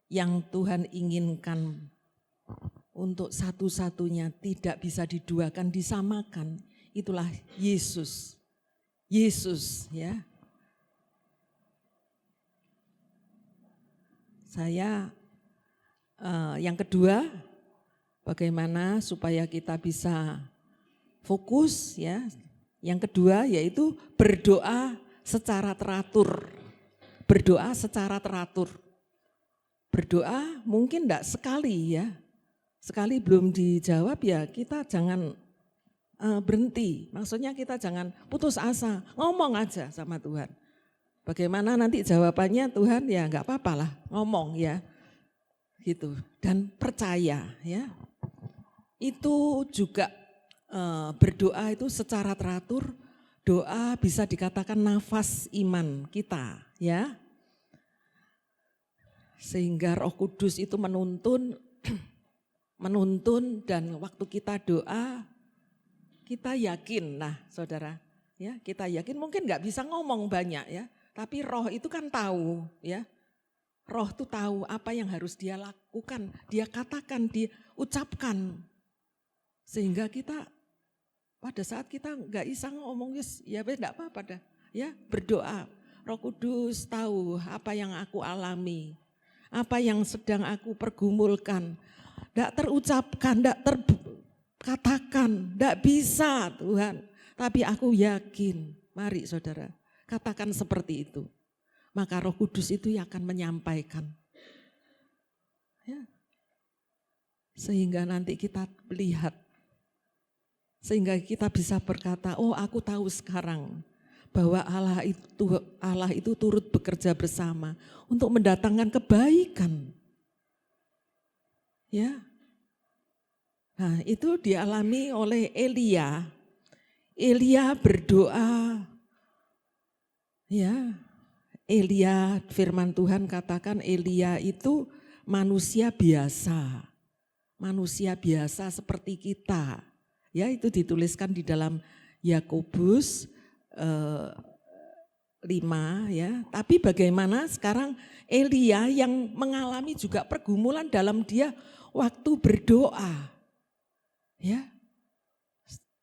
yang Tuhan inginkan untuk satu-satunya tidak bisa diduakan, disamakan. Itulah Yesus. Yesus ya. Saya yang kedua, bagaimana supaya kita bisa fokus ya. Yang kedua yaitu berdoa secara teratur. Berdoa secara teratur. Berdoa mungkin enggak sekali ya. Sekali belum dijawab ya kita jangan berhenti. Maksudnya kita jangan putus asa, ngomong aja sama Tuhan. Bagaimana nanti jawabannya Tuhan ya enggak apa-apa lah, ngomong ya. Gitu. Dan percaya ya. Itu juga berdoa itu secara teratur. Doa bisa dikatakan nafas iman kita ya. Sehingga Roh Kudus itu menuntun dan waktu kita doa kita yakin. Nah saudara ya, kita yakin mungkin enggak bisa ngomong banyak ya, tapi roh itu kan tahu ya. Roh itu tahu apa yang harus dia lakukan, dia katakan, dia ucapkan. Sehingga kita pada saat kita enggak bisa ngomong ya enggak apa-apa dah ya, berdoa. Roh Kudus tahu apa yang aku alami, apa yang sedang aku pergumulkan. Enggak terucapkan, enggak terkatakan, enggak bisa Tuhan. Tapi aku yakin, mari saudara, katakan seperti itu. Maka Roh Kudus itu yang akan menyampaikan. Ya. Sehingga nanti kita melihat, sehingga kita bisa berkata, oh aku tahu sekarang bahwa Allah itu turut bekerja bersama untuk mendatangkan kebaikan. Ya. Nah, itu dialami oleh Elia. Elia berdoa. Ya. Elia, firman Tuhan katakan Elia itu manusia biasa. Manusia biasa seperti kita. Ya, itu dituliskan di dalam Yakobus 5 ya. Tapi bagaimana sekarang Elia yang mengalami juga pergumulan dalam dia waktu berdoa. Ya.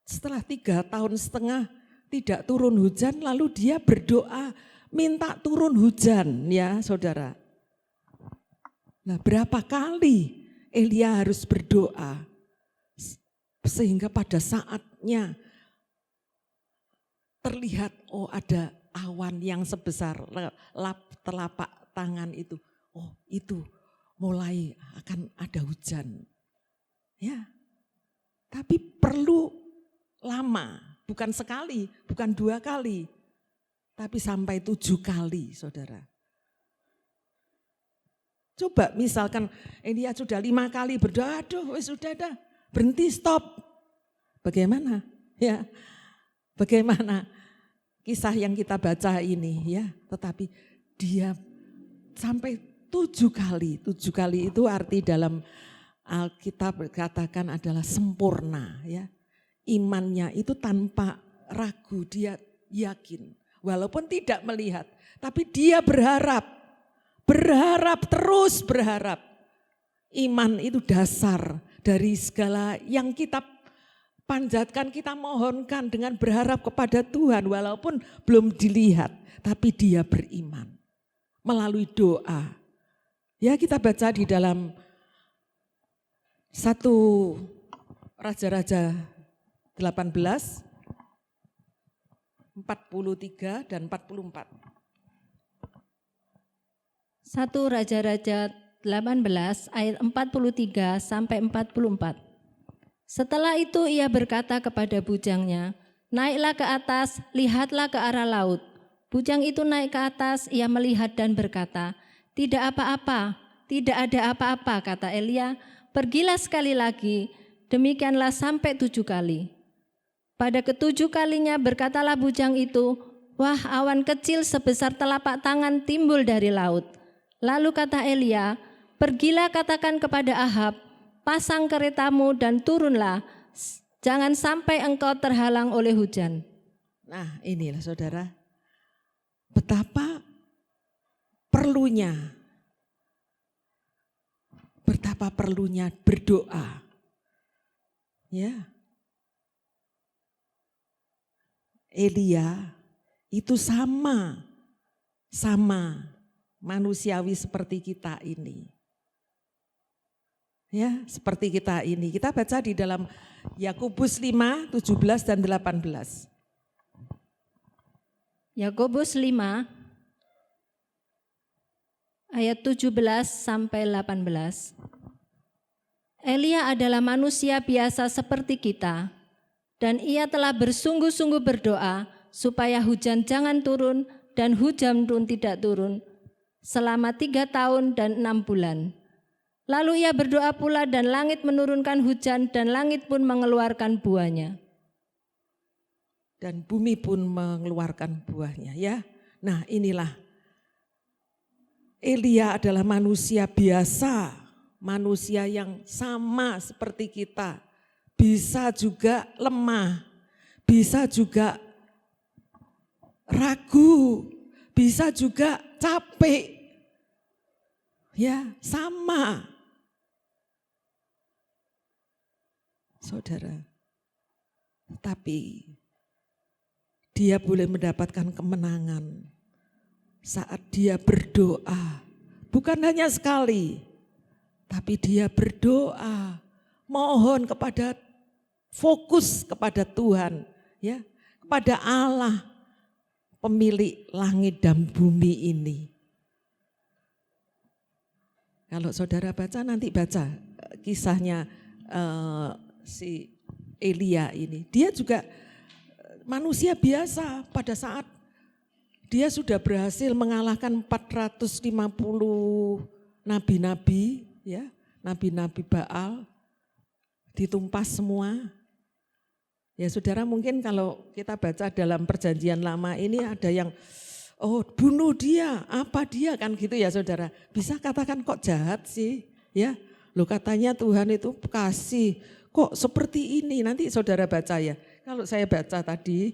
Setelah 3,5 tahun tidak turun hujan, lalu dia berdoa minta turun hujan ya saudara. Nah berapa kali Elia harus berdoa sehingga pada saatnya terlihat oh ada awan yang sebesar telapak tangan itu. Oh itu mulai akan ada hujan. Ya. Tapi perlu lama, bukan sekali, bukan 2 kali. Tapi sampai 7 kali saudara. Coba misalkan Elia sudah 5 kali berdoa, aduh sudah dah, berhenti stop. Bagaimana? Ya, bagaimana kisah yang kita baca ini ya. Tetapi dia sampai 7 kali. 7 kali itu arti dalam Alkitab katakan adalah sempurna ya. Imannya itu tanpa ragu, dia yakin. Walaupun tidak melihat, tapi dia berharap, terus berharap. Iman itu dasar dari segala yang kita panjatkan, kita mohonkan dengan berharap kepada Tuhan. Walaupun belum dilihat, tapi dia beriman. melalui doa. Ya, kita baca di dalam 1 Raja-Raja 18, 43 dan 44. 1 Raja-Raja 18 ayat 43 sampai 44. Setelah itu ia berkata kepada bujangnya, naiklah ke atas, lihatlah ke arah laut. Bujang itu naik ke atas, ia melihat dan berkata, tidak apa-apa, tidak ada apa-apa, kata Elia. Pergilah sekali lagi, demikianlah sampai 7 kali. Pada ke-7 kalinya berkatalah bujang itu, wah, awan kecil sebesar telapak tangan timbul dari laut. Lalu kata Elia, pergilah katakan kepada Ahab, pasang keretamu dan turunlah, jangan sampai engkau terhalang oleh hujan. Nah, inilah saudara, betapa perlunya berdoa. Ya. Elia itu sama manusiawi seperti kita ini. Ya, seperti kita ini. Kita baca di dalam Yakobus 5, 17 dan 18. Yakobus 5 ayat 17 sampai 18. Elia adalah manusia biasa seperti kita, dan ia telah bersungguh-sungguh berdoa supaya hujan jangan turun dan hujan pun tidak turun selama 3 tahun dan 6 bulan. Lalu ia berdoa pula dan langit menurunkan hujan dan langit pun mengeluarkan buahnya. Dan bumi pun mengeluarkan buahnya, ya. Nah, inilah Elia adalah manusia biasa, manusia yang sama seperti kita. Bisa juga lemah, bisa juga ragu, bisa juga capek. Ya, sama. Saudara, tapi dia boleh mendapatkan kemenangan saat dia berdoa. Bukan hanya sekali, tapi dia berdoa, mohon kepada, fokus kepada Tuhan, ya, kepada Allah, pemilik langit dan bumi ini. Kalau saudara baca, nanti baca kisahnya si Elia ini. Dia juga manusia biasa pada saat dia sudah berhasil mengalahkan 450 nabi-nabi, ya, nabi-nabi Baal, ditumpas semua. Ya saudara, mungkin kalau kita baca dalam perjanjian lama ini ada yang, oh bunuh dia, apa dia, kan gitu ya saudara. Bisa katakan kok jahat sih, ya. Loh katanya Tuhan itu kasih, kok seperti ini, nanti saudara baca ya. Kalau saya baca tadi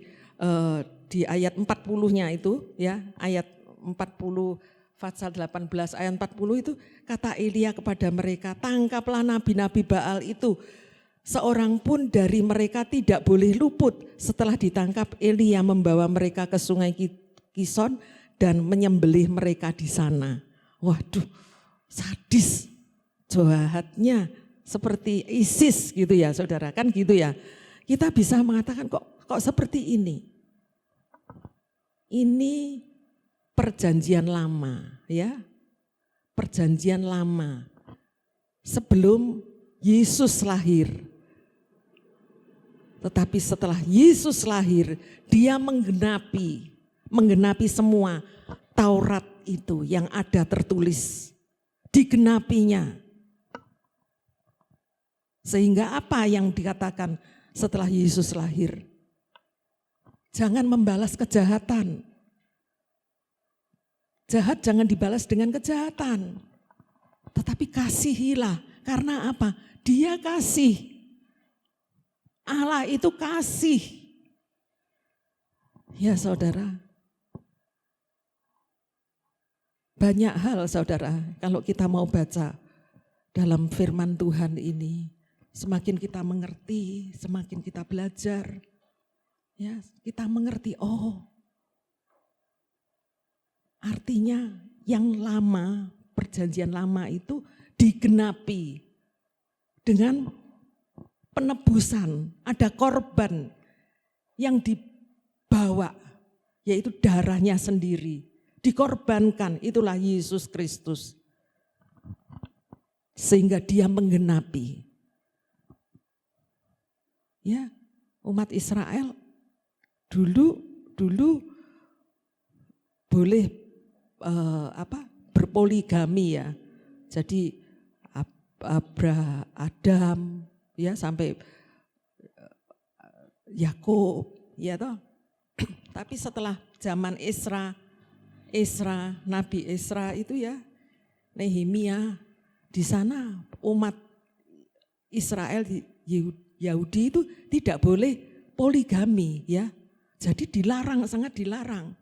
di ayat 40-nya itu, ya, ayat 40 Fatsal 18 ayat 40 itu kata Elia kepada mereka, tangkaplah nabi-nabi Baal itu, seorang pun dari mereka tidak boleh luput. Setelah ditangkap, Elia membawa mereka ke sungai Kison dan menyembelih mereka di sana. Waduh, sadis, jahatnya seperti ISIS gitu ya saudara, kan gitu ya. Kita bisa mengatakan kok seperti ini. Ini perjanjian lama, ya. Perjanjian lama. Sebelum Yesus lahir. Tetapi setelah Yesus lahir, dia menggenapi semua Taurat itu yang ada tertulis. Digenapinya. Sehingga apa yang dikatakan setelah Yesus lahir? Jangan membalas kejahatan. Jahat jangan dibalas dengan kejahatan. Tetapi kasihilah. Karena apa? Dia kasih. Allah itu kasih. Ya saudara. Banyak hal saudara, kalau kita mau baca dalam firman Tuhan ini, semakin kita mengerti, semakin kita belajar, ya kita mengerti, oh artinya yang lama, perjanjian lama itu digenapi dengan penebusan, ada korban yang dibawa, yaitu darahnya sendiri, dikorbankan, itulah Yesus Kristus. Sehingga dia menggenapi. Ya, umat Israel dulu boleh berpoligami ya. Jadi Adam ya sampai Yakub ya toh. Tapi setelah zaman Nabi Esra itu ya, Nehemia, di sana umat Israel Yahudi itu tidak boleh poligami ya. Jadi dilarang, sangat dilarang.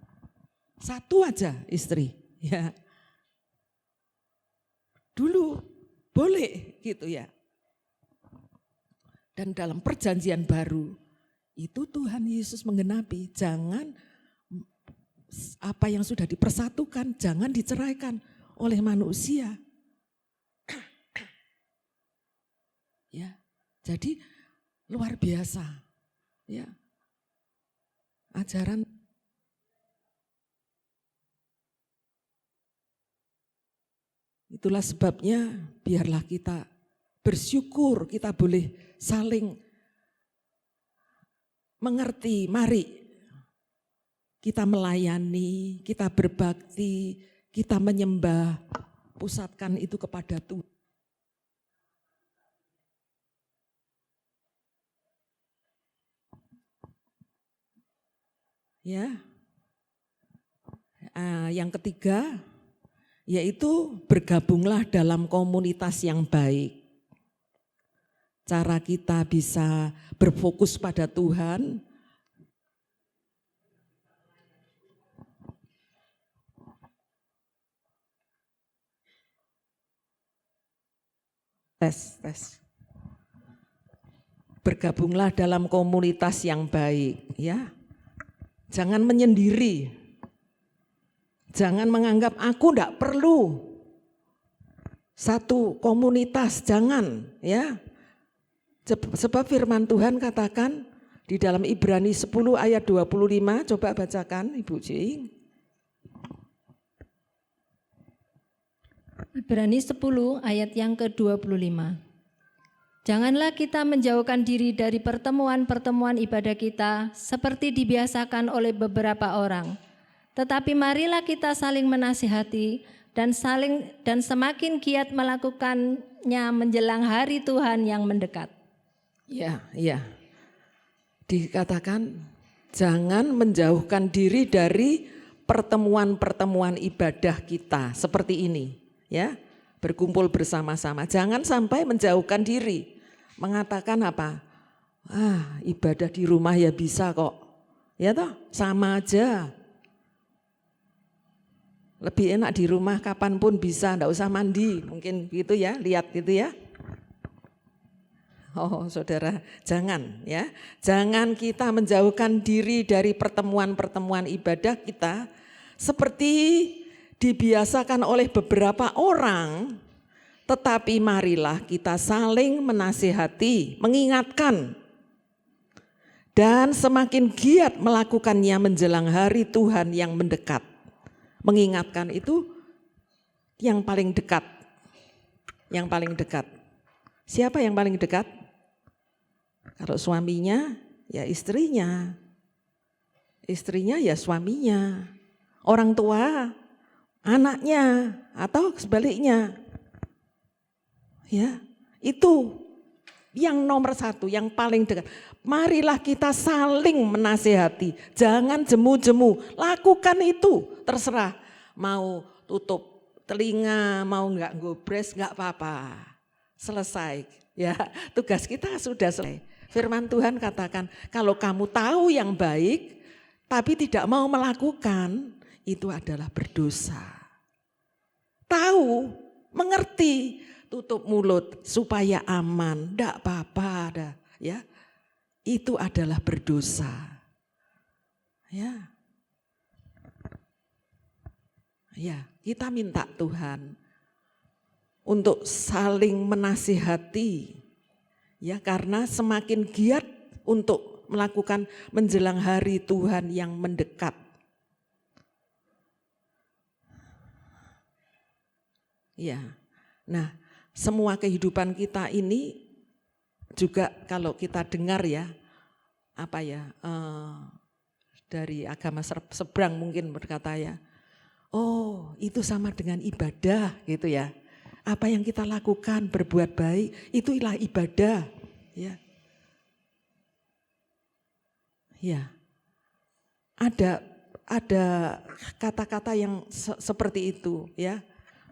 Satu aja istri ya. Dulu boleh gitu ya. Dan dalam perjanjian baru itu Tuhan Yesus menggenapi, jangan apa yang sudah dipersatukan jangan diceraikan oleh manusia. Ya. Jadi luar biasa. Ya. Ajaran itulah sebabnya biarlah kita bersyukur kita boleh saling mengerti. Mari kita melayani, kita berbakti, kita menyembah, pusatkan itu kepada Tuhan. Ya, yang ketiga yaitu bergabunglah dalam komunitas yang baik. Cara kita bisa berfokus pada Tuhan. Tes. Bergabunglah dalam komunitas yang baik, ya. Jangan menyendiri. Jangan menganggap aku enggak perlu satu komunitas, jangan ya. Sebab firman Tuhan katakan di dalam Ibrani 10 ayat 25, coba bacakan Ibu Jing. Ibrani 10 ayat yang ke-25. Janganlah kita menjauhkan diri dari pertemuan-pertemuan ibadah kita seperti dibiasakan oleh beberapa orang. Tetapi marilah kita saling menasihati dan semakin giat melakukannya menjelang hari Tuhan yang mendekat. Ya. Dikatakan jangan menjauhkan diri dari pertemuan-pertemuan ibadah kita seperti ini, ya. Berkumpul bersama-sama. Jangan sampai menjauhkan diri. Mengatakan apa? Ibadah di rumah ya bisa kok. Ya toh, sama aja. Lebih enak di rumah kapanpun bisa, enggak usah mandi. Mungkin gitu ya, lihat gitu ya. Oh saudara, jangan ya. Jangan kita menjauhkan diri dari pertemuan-pertemuan ibadah kita seperti dibiasakan oleh beberapa orang. Tetapi marilah kita saling menasihati, mengingatkan. Dan semakin giat melakukannya menjelang hari Tuhan yang mendekat. Mengingatkan itu yang paling dekat. Yang paling dekat. Siapa yang paling dekat? Kalau suaminya, ya istrinya. Istrinya ya suaminya. Orang tua, anaknya, atau sebaliknya. Ya, itu yang nomor satu, yang paling dekat. Marilah kita saling menasihati, jangan jemu-jemu, lakukan itu, terserah. Mau tutup telinga, mau enggak gobres, enggak apa-apa. Selesai, ya tugas kita sudah selesai. Firman Tuhan katakan, kalau kamu tahu yang baik, tapi tidak mau melakukan, itu adalah berdosa. Tahu, mengerti, tutup mulut supaya aman, enggak apa-apa, ya. Itu adalah berdosa. Ya. Ya, kita minta Tuhan untuk saling menasihati. Ya, karena semakin giat untuk melakukan menjelang hari Tuhan yang mendekat. Ya. Nah, semua kehidupan kita ini juga kalau kita dengar ya, dari agama seberang mungkin berkata ya, oh itu sama dengan ibadah gitu ya. Apa yang kita lakukan berbuat baik itulah ibadah ya. Ya. Ada kata-kata yang seperti itu ya.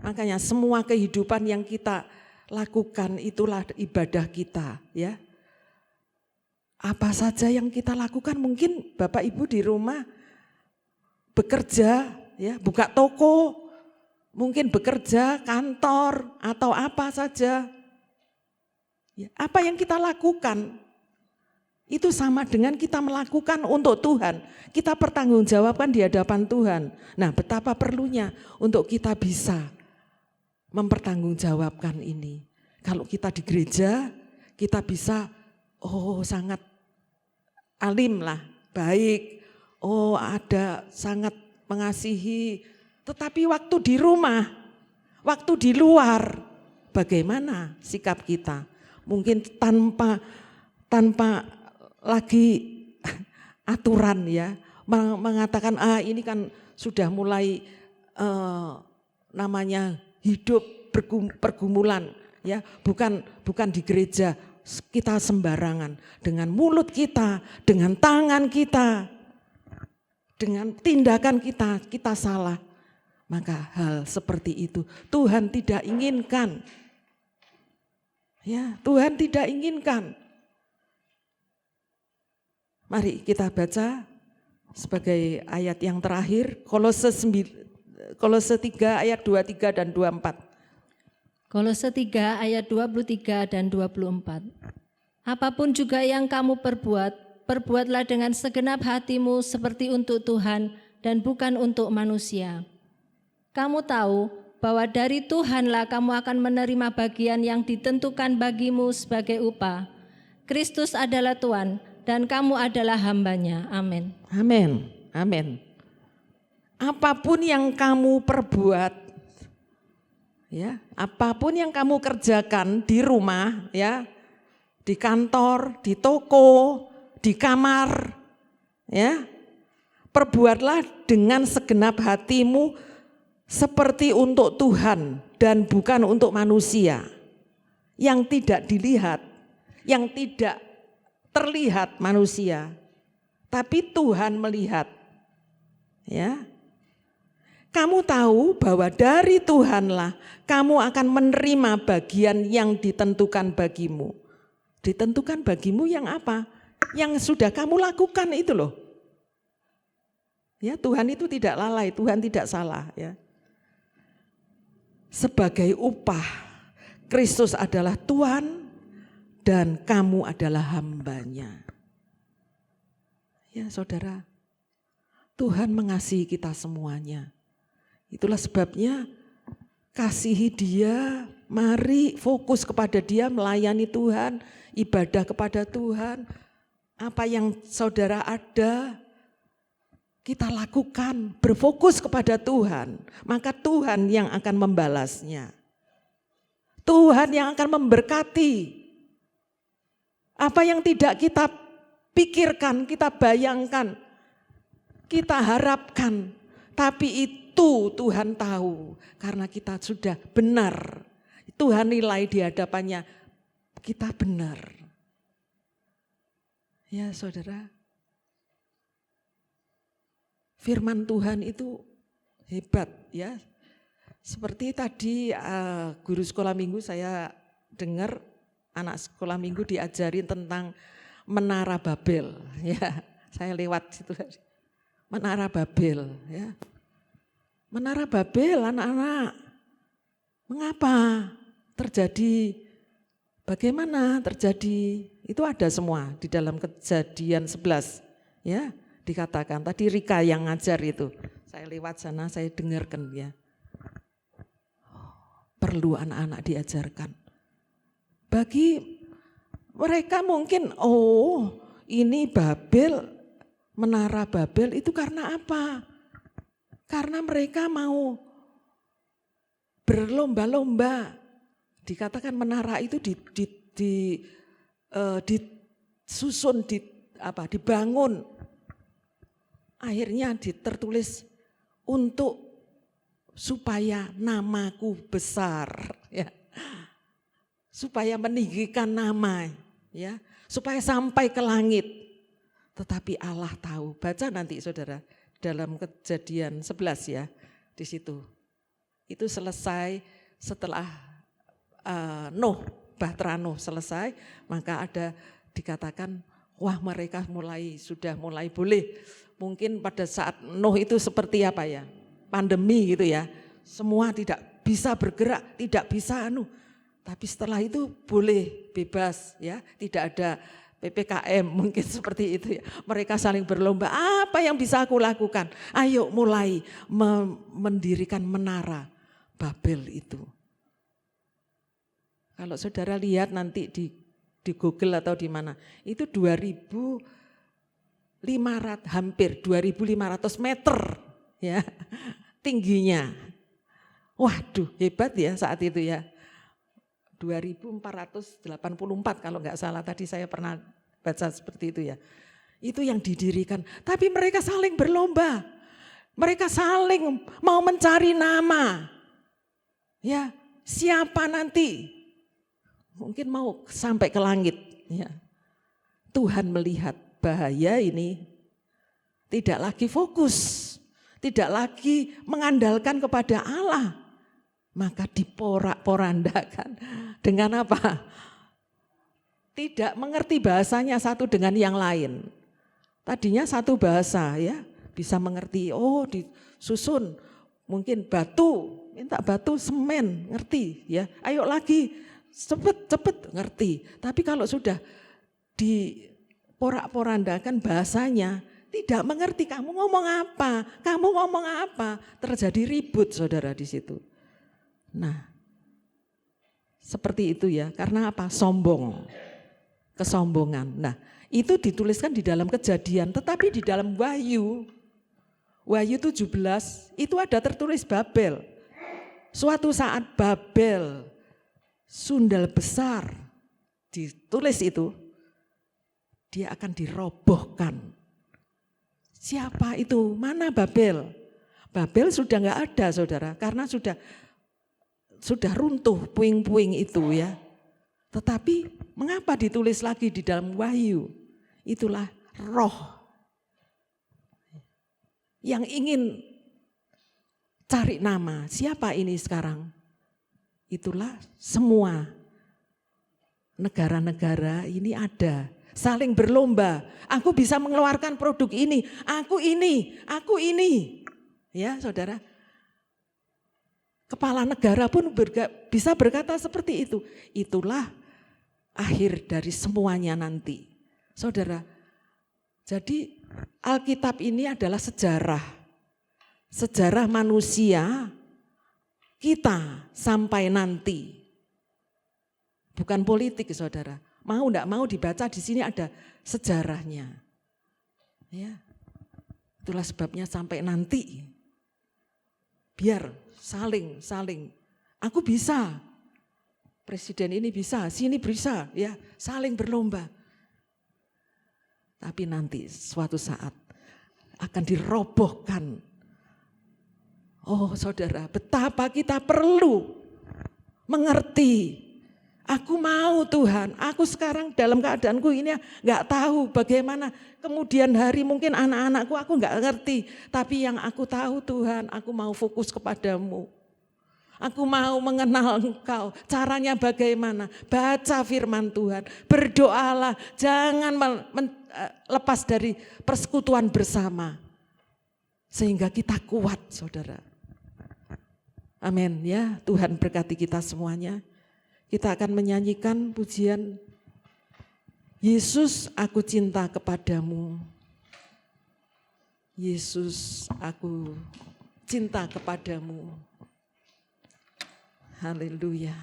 Makanya semua kehidupan yang kita lakukan itulah ibadah kita ya. Apa saja yang kita lakukan, mungkin Bapak Ibu di rumah bekerja ya, buka toko, mungkin bekerja kantor atau apa saja. Ya, apa yang kita lakukan itu sama dengan kita melakukan untuk Tuhan. Kita pertanggungjawabkan di hadapan Tuhan. Nah, betapa perlunya untuk kita bisa mempertanggungjawabkan ini. Kalau kita di gereja, kita bisa sangat alim lah, baik. Oh, ada sangat mengasihi. Tetapi waktu di rumah, waktu di luar, bagaimana sikap kita? Mungkin tanpa lagi aturan ya, mengatakan ini kan sudah mulai namanya hidup pergumulan ya, bukan di gereja kita sembarangan dengan mulut kita, dengan tangan kita, dengan tindakan kita salah. Maka hal seperti itu Tuhan tidak inginkan. Ya, Tuhan tidak inginkan. Mari kita baca sebagai ayat yang terakhir, Kolose 3 ayat 23 dan 24. Kolose 3 ayat 23 dan 24. Apapun juga yang kamu perbuat, perbuatlah dengan segenap hatimu seperti untuk Tuhan dan bukan untuk manusia. Kamu tahu bahwa dari Tuhanlah kamu akan menerima bagian yang ditentukan bagimu sebagai upah. Kristus adalah Tuhan dan kamu adalah hambanya. Amin. Amin. Amin. Apapun yang kamu perbuat, ya, apapun yang kamu kerjakan di rumah, ya, di kantor, di toko, di kamar, ya, perbuatlah dengan segenap hatimu seperti untuk Tuhan dan bukan untuk manusia, yang tidak dilihat, yang tidak terlihat manusia, tapi Tuhan melihat, ya. Kamu tahu bahwa dari Tuhanlah kamu akan menerima bagian yang ditentukan bagimu. Ditentukan bagimu yang apa? Yang sudah kamu lakukan itu loh. Ya, Tuhan itu tidak lalai, Tuhan tidak salah ya. Sebagai upah, Kristus adalah Tuhan dan kamu adalah hambanya. Ya saudara, Tuhan mengasihi kita semuanya. Itulah sebabnya kasihi Dia, mari fokus kepada Dia, melayani Tuhan, ibadah kepada Tuhan. Apa yang saudara ada, kita lakukan, berfokus kepada Tuhan. Maka Tuhan yang akan membalasnya. Tuhan yang akan memberkati. Apa yang tidak kita pikirkan, kita bayangkan, kita harapkan. Tapi itu Tuhan tahu karena kita sudah benar. Tuhan nilai di hadapannya kita benar. Ya saudara, firman Tuhan itu hebat ya. Seperti tadi guru sekolah minggu saya dengar anak sekolah minggu diajarin tentang Menara Babel. Ya, saya lewat situ tadi. Menara Babel ya. Menara Babel anak-anak, mengapa terjadi, bagaimana terjadi, itu ada semua di dalam Kejadian 11 ya, dikatakan. Tadi Rika yang ngajar itu, Saya lewat sana, saya dengarkan ya. Perlu anak-anak diajarkan. Bagi mereka mungkin, oh ini Babel, menara Babel itu karena apa? Karena mereka mau berlomba-lomba. Dikatakan menara itu disusun, dibangun. Akhirnya tertulis untuk supaya namaku besar, ya. Supaya meninggikan nama, ya. Supaya sampai ke langit. Tetapi Allah tahu. Baca nanti saudara dalam Kejadian 11 ya, di situ. Itu selesai setelah Bahtera Nuh selesai, maka ada dikatakan, wah mereka sudah mulai boleh. Mungkin pada saat Nuh itu seperti apa ya, pandemi gitu ya, semua tidak bisa bergerak, tidak bisa tapi setelah itu boleh bebas ya, tidak ada PPKM mungkin seperti itu ya. Mereka saling berlomba, apa yang bisa aku lakukan? Ayo mulai mendirikan menara Babel itu. Kalau saudara lihat nanti di Google atau di mana, itu 2.500 meter ya tingginya. Waduh, hebat ya saat itu ya. 2.484 kalau enggak salah, tadi saya pernah baca seperti itu ya. Itu yang didirikan, tapi mereka saling berlomba. Mereka saling mau mencari nama. Ya, siapa nanti? Mungkin mau sampai ke langit ya. Tuhan melihat bahaya ini, tidak lagi fokus, tidak lagi mengandalkan kepada Allah, maka diporak-porandakan dengan apa? Tidak mengerti bahasanya satu dengan yang lain. Tadinya satu bahasa ya, bisa mengerti, oh disusun mungkin batu, minta batu, semen, ngerti ya. Ayo lagi, cepet ngerti. Tapi kalau sudah diporak-porandakan bahasanya, tidak mengerti kamu ngomong apa, terjadi ribut saudara di situ. Nah, seperti itu ya, karena apa? Kesombongan. Nah, itu dituliskan di dalam Kejadian, tetapi di dalam Wahyu 17 itu ada tertulis Babel. Suatu saat Babel, sundal besar, ditulis itu, dia akan dirobohkan. Siapa itu? Mana Babel? Babel sudah enggak ada saudara, karena sudah runtuh puing-puing itu ya. Tetapi mengapa ditulis lagi di dalam Wahyu? Itulah roh yang ingin cari nama. Siapa ini sekarang? Itulah semua negara-negara ini ada. Saling berlomba. Aku bisa mengeluarkan produk ini. Aku ini. Ya saudara. Kepala negara pun bisa berkata seperti itu. Itulah akhir dari semuanya nanti. Saudara, jadi Alkitab ini adalah sejarah. Sejarah manusia kita sampai nanti. Bukan politik saudara. Mau enggak mau dibaca di sini ada sejarahnya. Ya. Itulah sebabnya sampai nanti. Biar saling. Aku bisa. Presiden ini bisa, sini bisa, ya, saling berlomba. Tapi nanti suatu saat akan dirobohkan. Oh saudara, betapa kita perlu mengerti. Aku mau Tuhan, aku sekarang dalam keadaanku ini gak tahu bagaimana. Kemudian hari mungkin anak-anakku aku gak ngerti. Tapi yang aku tahu Tuhan, aku mau fokus kepadamu. Aku mau mengenal Engkau, caranya bagaimana? Baca firman Tuhan, berdoalah, jangan lepas dari persekutuan bersama. Sehingga kita kuat saudara. Amin ya, Tuhan berkati kita semuanya. Kita akan menyanyikan pujian Yesus, aku cinta kepadamu. Yesus, aku cinta kepadamu. Haleluya.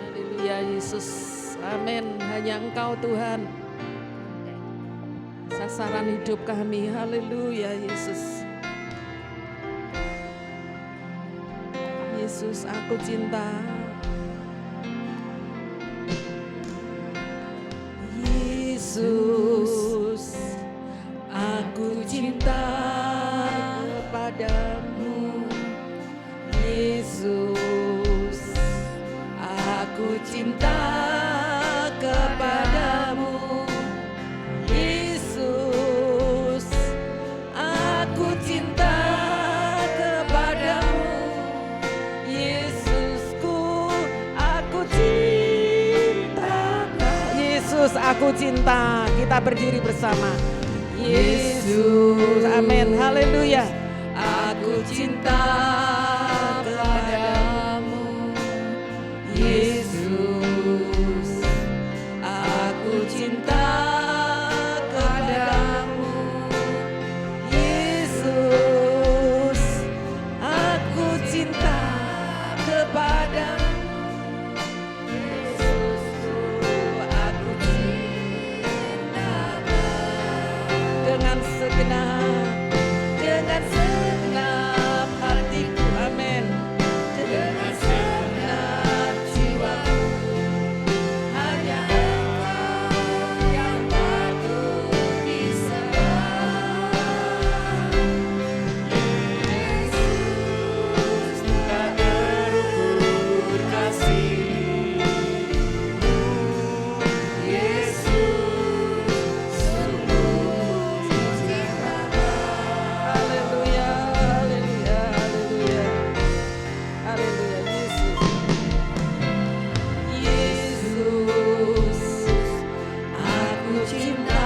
Haleluya Yesus. Amin. Hanya Engkau Tuhan sasaran hidup kami. Haleluya Yesus. Yesus, aku cinta. Yesus, aku cinta kepadamu. Yesus, aku cinta kepadamu. Yesus, aku cinta kepadamu. Yesusku, aku cinta. Yesus, aku cinta. Kita berdiri bersama. Yesus, amin, haleluya. Aku cinta kepadamu. Yesus, aku cinta kepadamu. Yesus, aku cinta kepadamu. Yesusku, aku cinta dengan segenap hatiku, amin. Dengan segenap jiwaku, hanya Engkau yang patut disembah. Yesus, tak terukur kasih-Mu. Yesus, sungguh cinta. Haleluya, haleluya, haleluya. Haleluya, Yesus. Yesus, aku cinta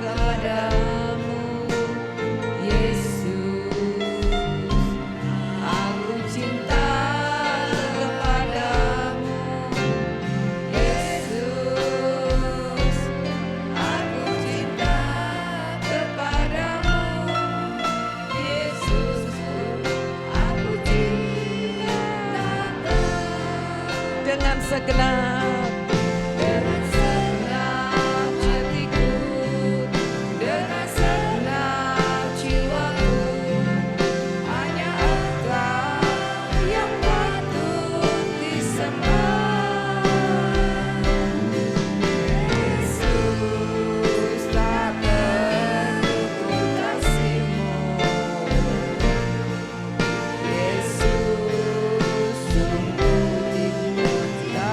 kepadamu. Yesus, aku cinta kepadamu. Yesus, aku cinta kepadamu. Yesusku, aku cinta dengan segenap hatiku, dengan segenap jiwaku, hanya Engkau yang patut disembah. Yesus, tak terukur kasih-Mu. Yesus, sungguh cinta.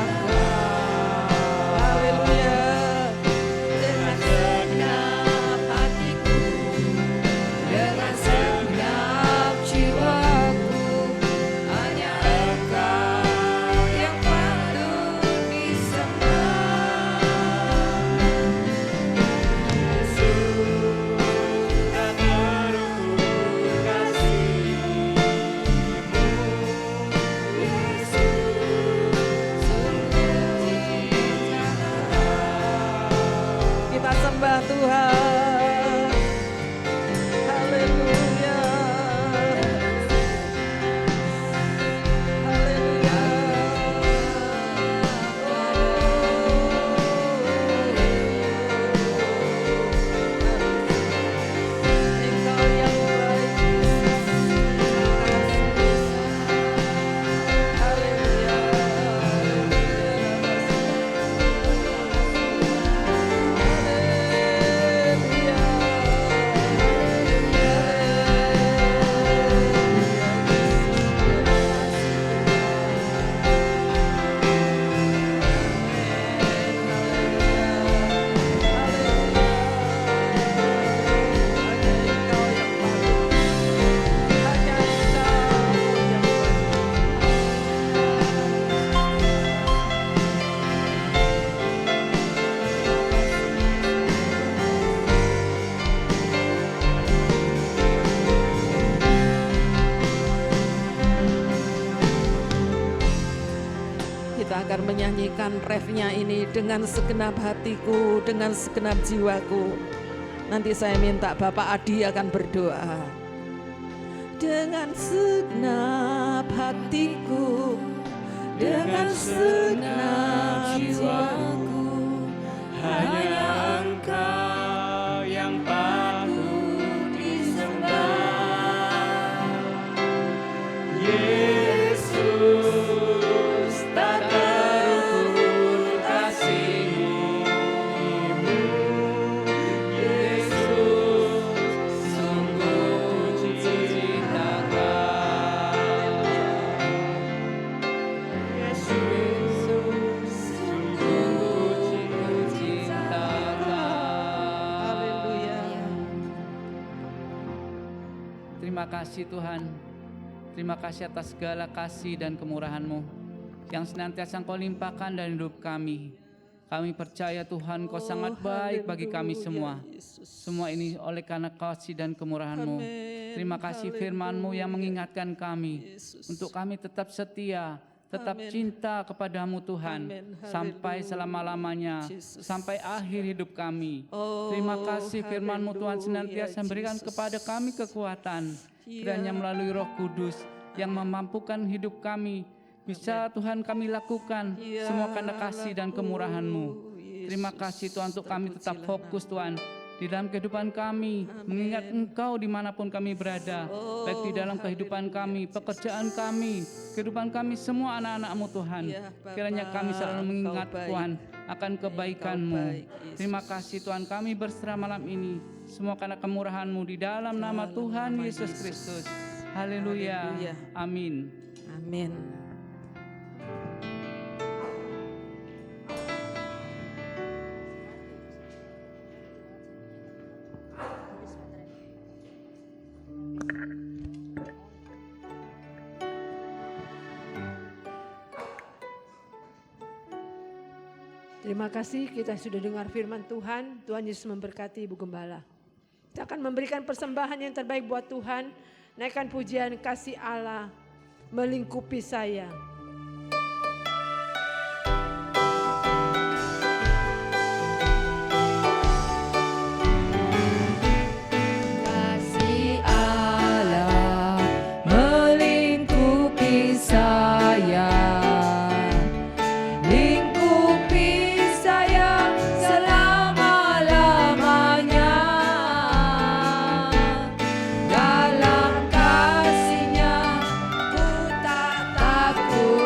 sabar menyanyikan refnya ini dengan segenap hatiku, dengan segenap jiwaku. Nanti saya minta Bapak Adi akan berdoa. Dengan segenap hatiku, dengan segenap jiwaku, hanya Engkau yang patut disembah. Yesus, tak terukur kasih-Mu. Yesus, sungguh cinta Kau. Yesus, sungguh cinta Kau. haleluya. Terima kasih Tuhan. Terima kasih atas segala kasih dan kemurahan-Mu yang senantiasa Engkau limpahkan dalam hidup kami. Kami percaya Tuhan Kau sangat baik bagi kami semua. Semua ini oleh karena kasih dan kemurahan-Mu. Terima kasih firman-Mu yang mengingatkan kami untuk kami tetap setia, tetap cinta kepadamu Tuhan, sampai selama-lamanya, sampai akhir hidup kami. Terima kasih firman-Mu Tuhan senantiasa memberikan kepada kami kekuatan, kiranya melalui Roh Kudus yang memampukan hidup kami, bisa Tuhan kami lakukan semua karena kasih dan kemurahan-Mu. Terima kasih Tuhan untuk kami tetap fokus Tuhan di dalam kehidupan kami, mengingat Engkau dimanapun kami berada, baik di dalam kehidupan kami, pekerjaan kami, kehidupan kami, semua anak-anak-Mu Tuhan. Kiranya kami selalu mengingat Tuhan akan kebaikan-Mu. Terima kasih Tuhan, kami berserah malam ini, semua karena kemurahan-Mu di dalam nama Tuhan Yesus Kristus. Haleluya. Amin. Amin. Terima kasih kita sudah dengar firman Tuhan. Tuhan Yesus memberkati Ibu Gembala. Kita akan memberikan persembahan yang terbaik buat Tuhan. Naikkan pujian kasih Allah melingkupi saya. Kasih Allah melingkupi saya, lingkupi saya selama-lamanya. Dalam kasih-Nya ku tak takut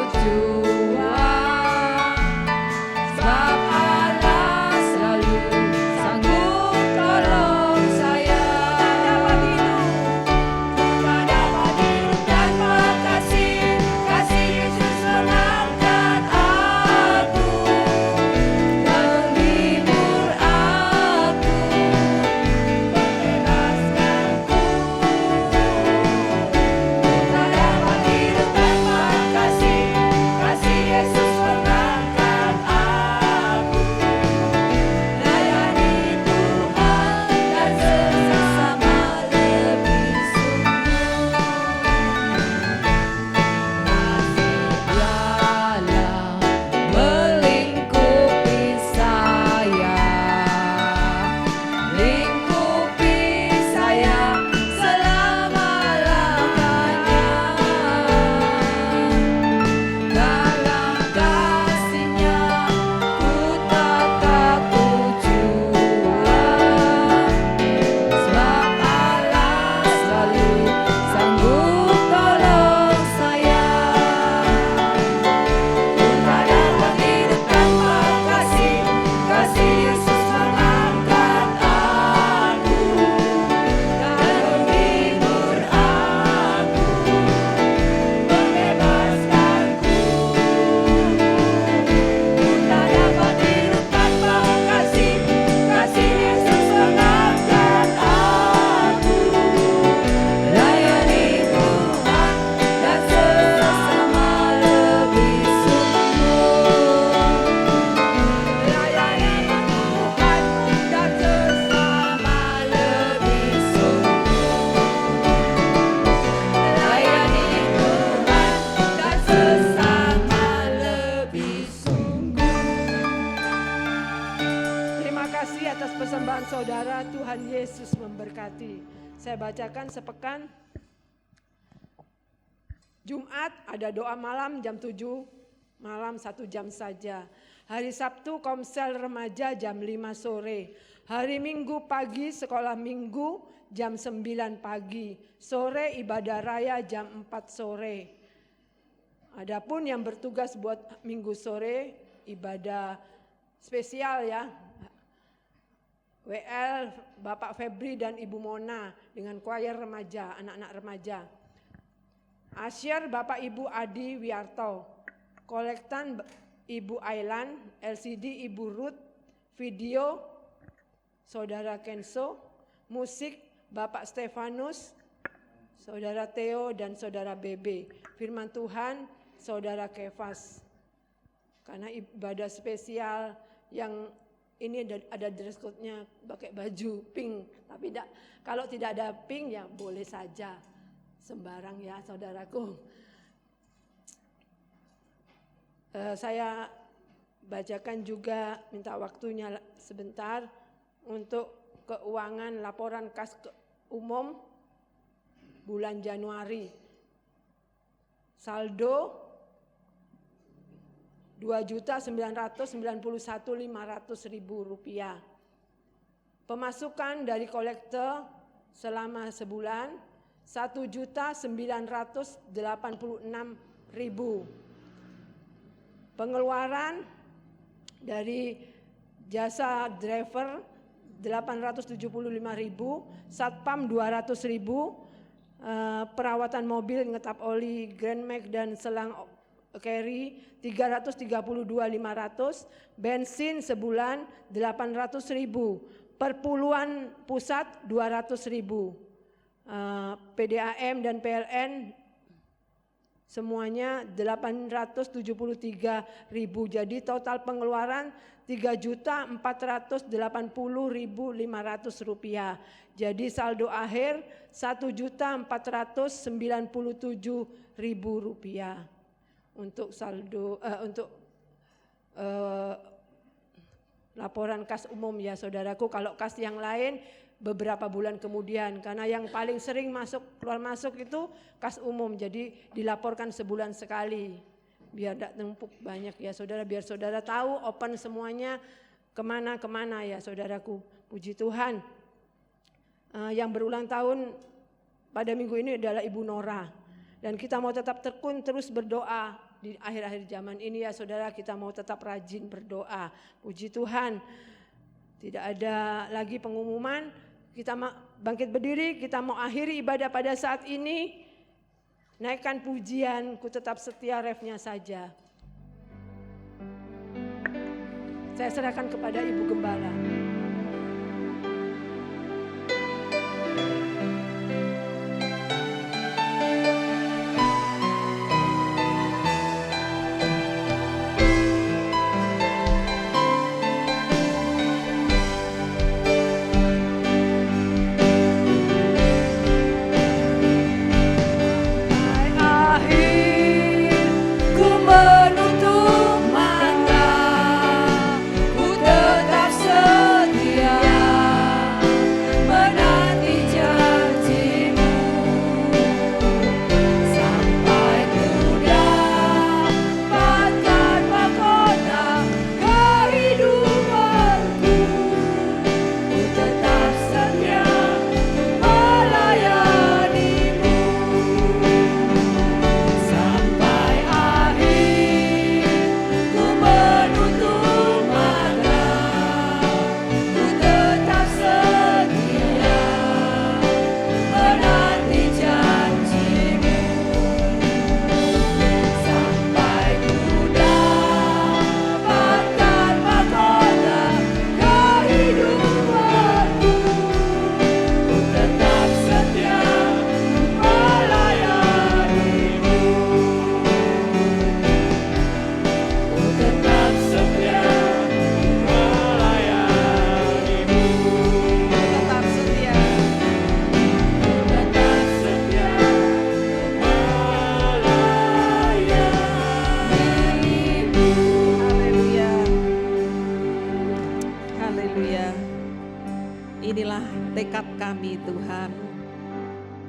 Tuhan saudara, Tuhan Yesus memberkati. Saya bacakan sepekan. Jumat ada doa malam jam 7 malam 1 jam saja. Hari Sabtu komsel remaja jam 5 sore. Hari Minggu pagi sekolah minggu jam 9 pagi. Sore ibadah raya jam 4 sore. Adapun yang bertugas buat minggu sore ibadah spesial ya. WL Bapak Febri dan Ibu Mona dengan choir remaja, anak-anak remaja. Asyir Bapak Ibu Adi Wiarto. Kolektan Ibu Ailan, LCD Ibu Ruth, video Saudara Kenso, musik Bapak Stefanus, Saudara Theo dan Saudara Bebe. Firman Tuhan Saudara Kefas. Karena ibadah spesial yang ini ada dress code-nya pakai baju pink, tapi kalau tidak ada pink ya boleh saja sembarang ya saudaraku. Saya bacakan juga minta waktunya sebentar untuk keuangan laporan kas umum bulan Januari. Saldo 2.991.500 rupiah. Pemasukan dari kolektor selama sebulan 1.986.000. Pengeluaran dari jasa driver 875.000, satpam 200.000, perawatan mobil ngetap oli Grand Max dan selang carry 332.500, bensin sebulan 800.000, perpuluhan pusat 200.000, PDAM dan PLN semuanya 873.000. Jadi total pengeluaran 3.480.500 rupiah. Jadi saldo akhir 1.497.000 rupiah. Untuk saldo laporan kas umum ya saudaraku. Kalau kas yang lain beberapa bulan kemudian, karena yang paling sering keluar masuk itu kas umum, jadi dilaporkan sebulan sekali biar tidak numpuk banyak ya saudara, biar saudara tahu open semuanya kemana ya saudaraku. Puji Tuhan. Yang berulang tahun pada minggu ini adalah Ibu Nora. Dan kita mau tetap tekun terus berdoa di akhir-akhir zaman ini ya saudara, kita mau tetap rajin berdoa. Puji Tuhan. Tidak ada lagi pengumuman, kita bangkit berdiri, kita mau akhiri ibadah pada saat ini. Naikkan pujian, ku tetap setia refnya saja. Saya serahkan kepada Ibu Gembala. Tetap setia menanti janji.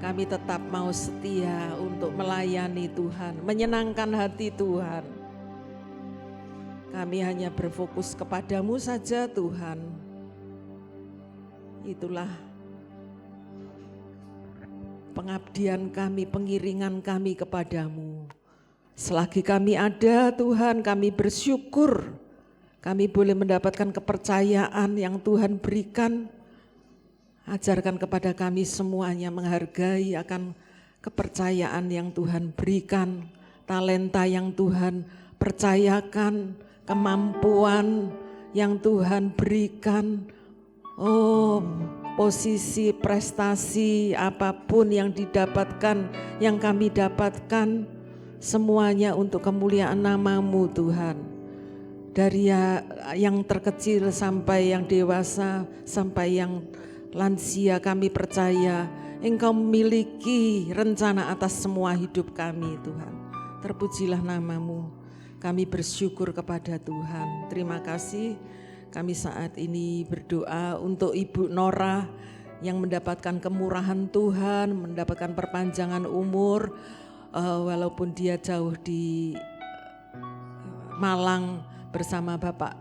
Kami tetap mau setia untuk melayani Tuhan, menyenangkan hati Tuhan. Kami hanya berfokus kepadamu saja Tuhan. Itulah pengabdian kami, pengiringan kami kepadamu. Selagi kami ada Tuhan, kami bersyukur. Kami boleh mendapatkan kepercayaan yang Tuhan berikan. Ajarkan kepada kami semuanya menghargai akan kepercayaan yang Tuhan berikan, talenta yang Tuhan percayakan, kemampuan yang Tuhan berikan. Oh, posisi, prestasi, apapun yang didapatkan, yang kami dapatkan, semuanya untuk kemuliaan nama-Mu Tuhan. Dari yang terkecil sampai yang dewasa, sampai yang lansia, kami percaya Engkau memiliki rencana atas semua hidup kami Tuhan. Terpujilah nama-Mu. Kami bersyukur kepada Tuhan. Terima kasih. Kami saat ini berdoa untuk Ibu Nora yang mendapatkan kemurahan Tuhan, mendapatkan perpanjangan umur, walaupun dia jauh di Malang bersama Bapak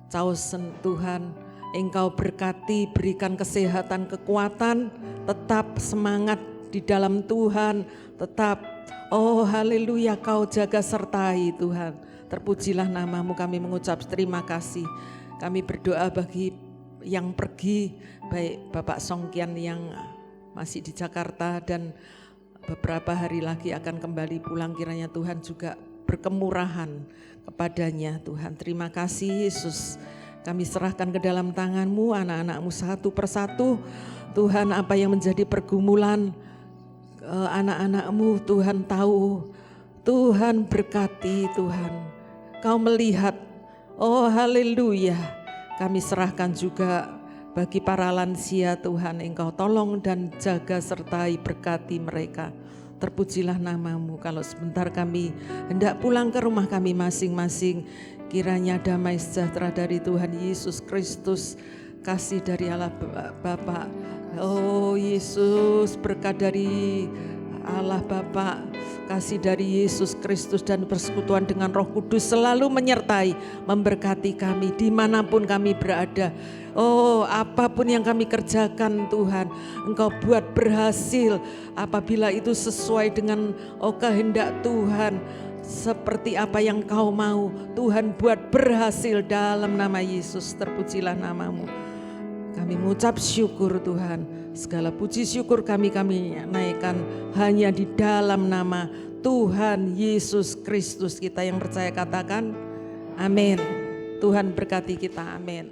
Causen. Tuhan, Engkau berkati, berikan kesehatan, kekuatan, tetap semangat di dalam Tuhan, tetap, oh haleluya, Kau jaga sertai Tuhan. Terpujilah nama-Mu, kami mengucap terima kasih. Kami berdoa bagi yang pergi, baik Bapak Songkian yang masih di Jakarta dan beberapa hari lagi akan kembali pulang, kiranya Tuhan juga berkemurahan kepadanya Tuhan. Terima kasih Yesus. Kami serahkan ke dalam tangan-Mu anak-anak-Mu satu persatu. Tuhan, apa yang menjadi pergumulan anak-anak-Mu Tuhan tahu. Tuhan berkati Tuhan. Kau melihat, oh haleluya. Kami serahkan juga bagi para lansia Tuhan, Engkau tolong dan jaga sertai berkati mereka. Terpujilah nama-Mu. Kalau sebentar kami hendak pulang ke rumah kami masing-masing, kiranya damai sejahtera dari Tuhan Yesus Kristus, kasih dari Allah Bapa, oh Yesus, berkat dari Allah Bapa, kasih dari Yesus Kristus dan persekutuan dengan Roh Kudus selalu menyertai, memberkati kami dimanapun kami berada. Oh, apapun yang kami kerjakan Tuhan, Engkau buat berhasil apabila itu sesuai dengan kehendak Tuhan. Seperti apa yang Kau mau, Tuhan buat berhasil dalam nama Yesus. Terpujilah nama-Mu. Kami mengucap syukur Tuhan. Segala puji syukur kami naikkan hanya di dalam nama Tuhan Yesus Kristus. Kita yang percaya katakan amin. Tuhan berkati kita, amin.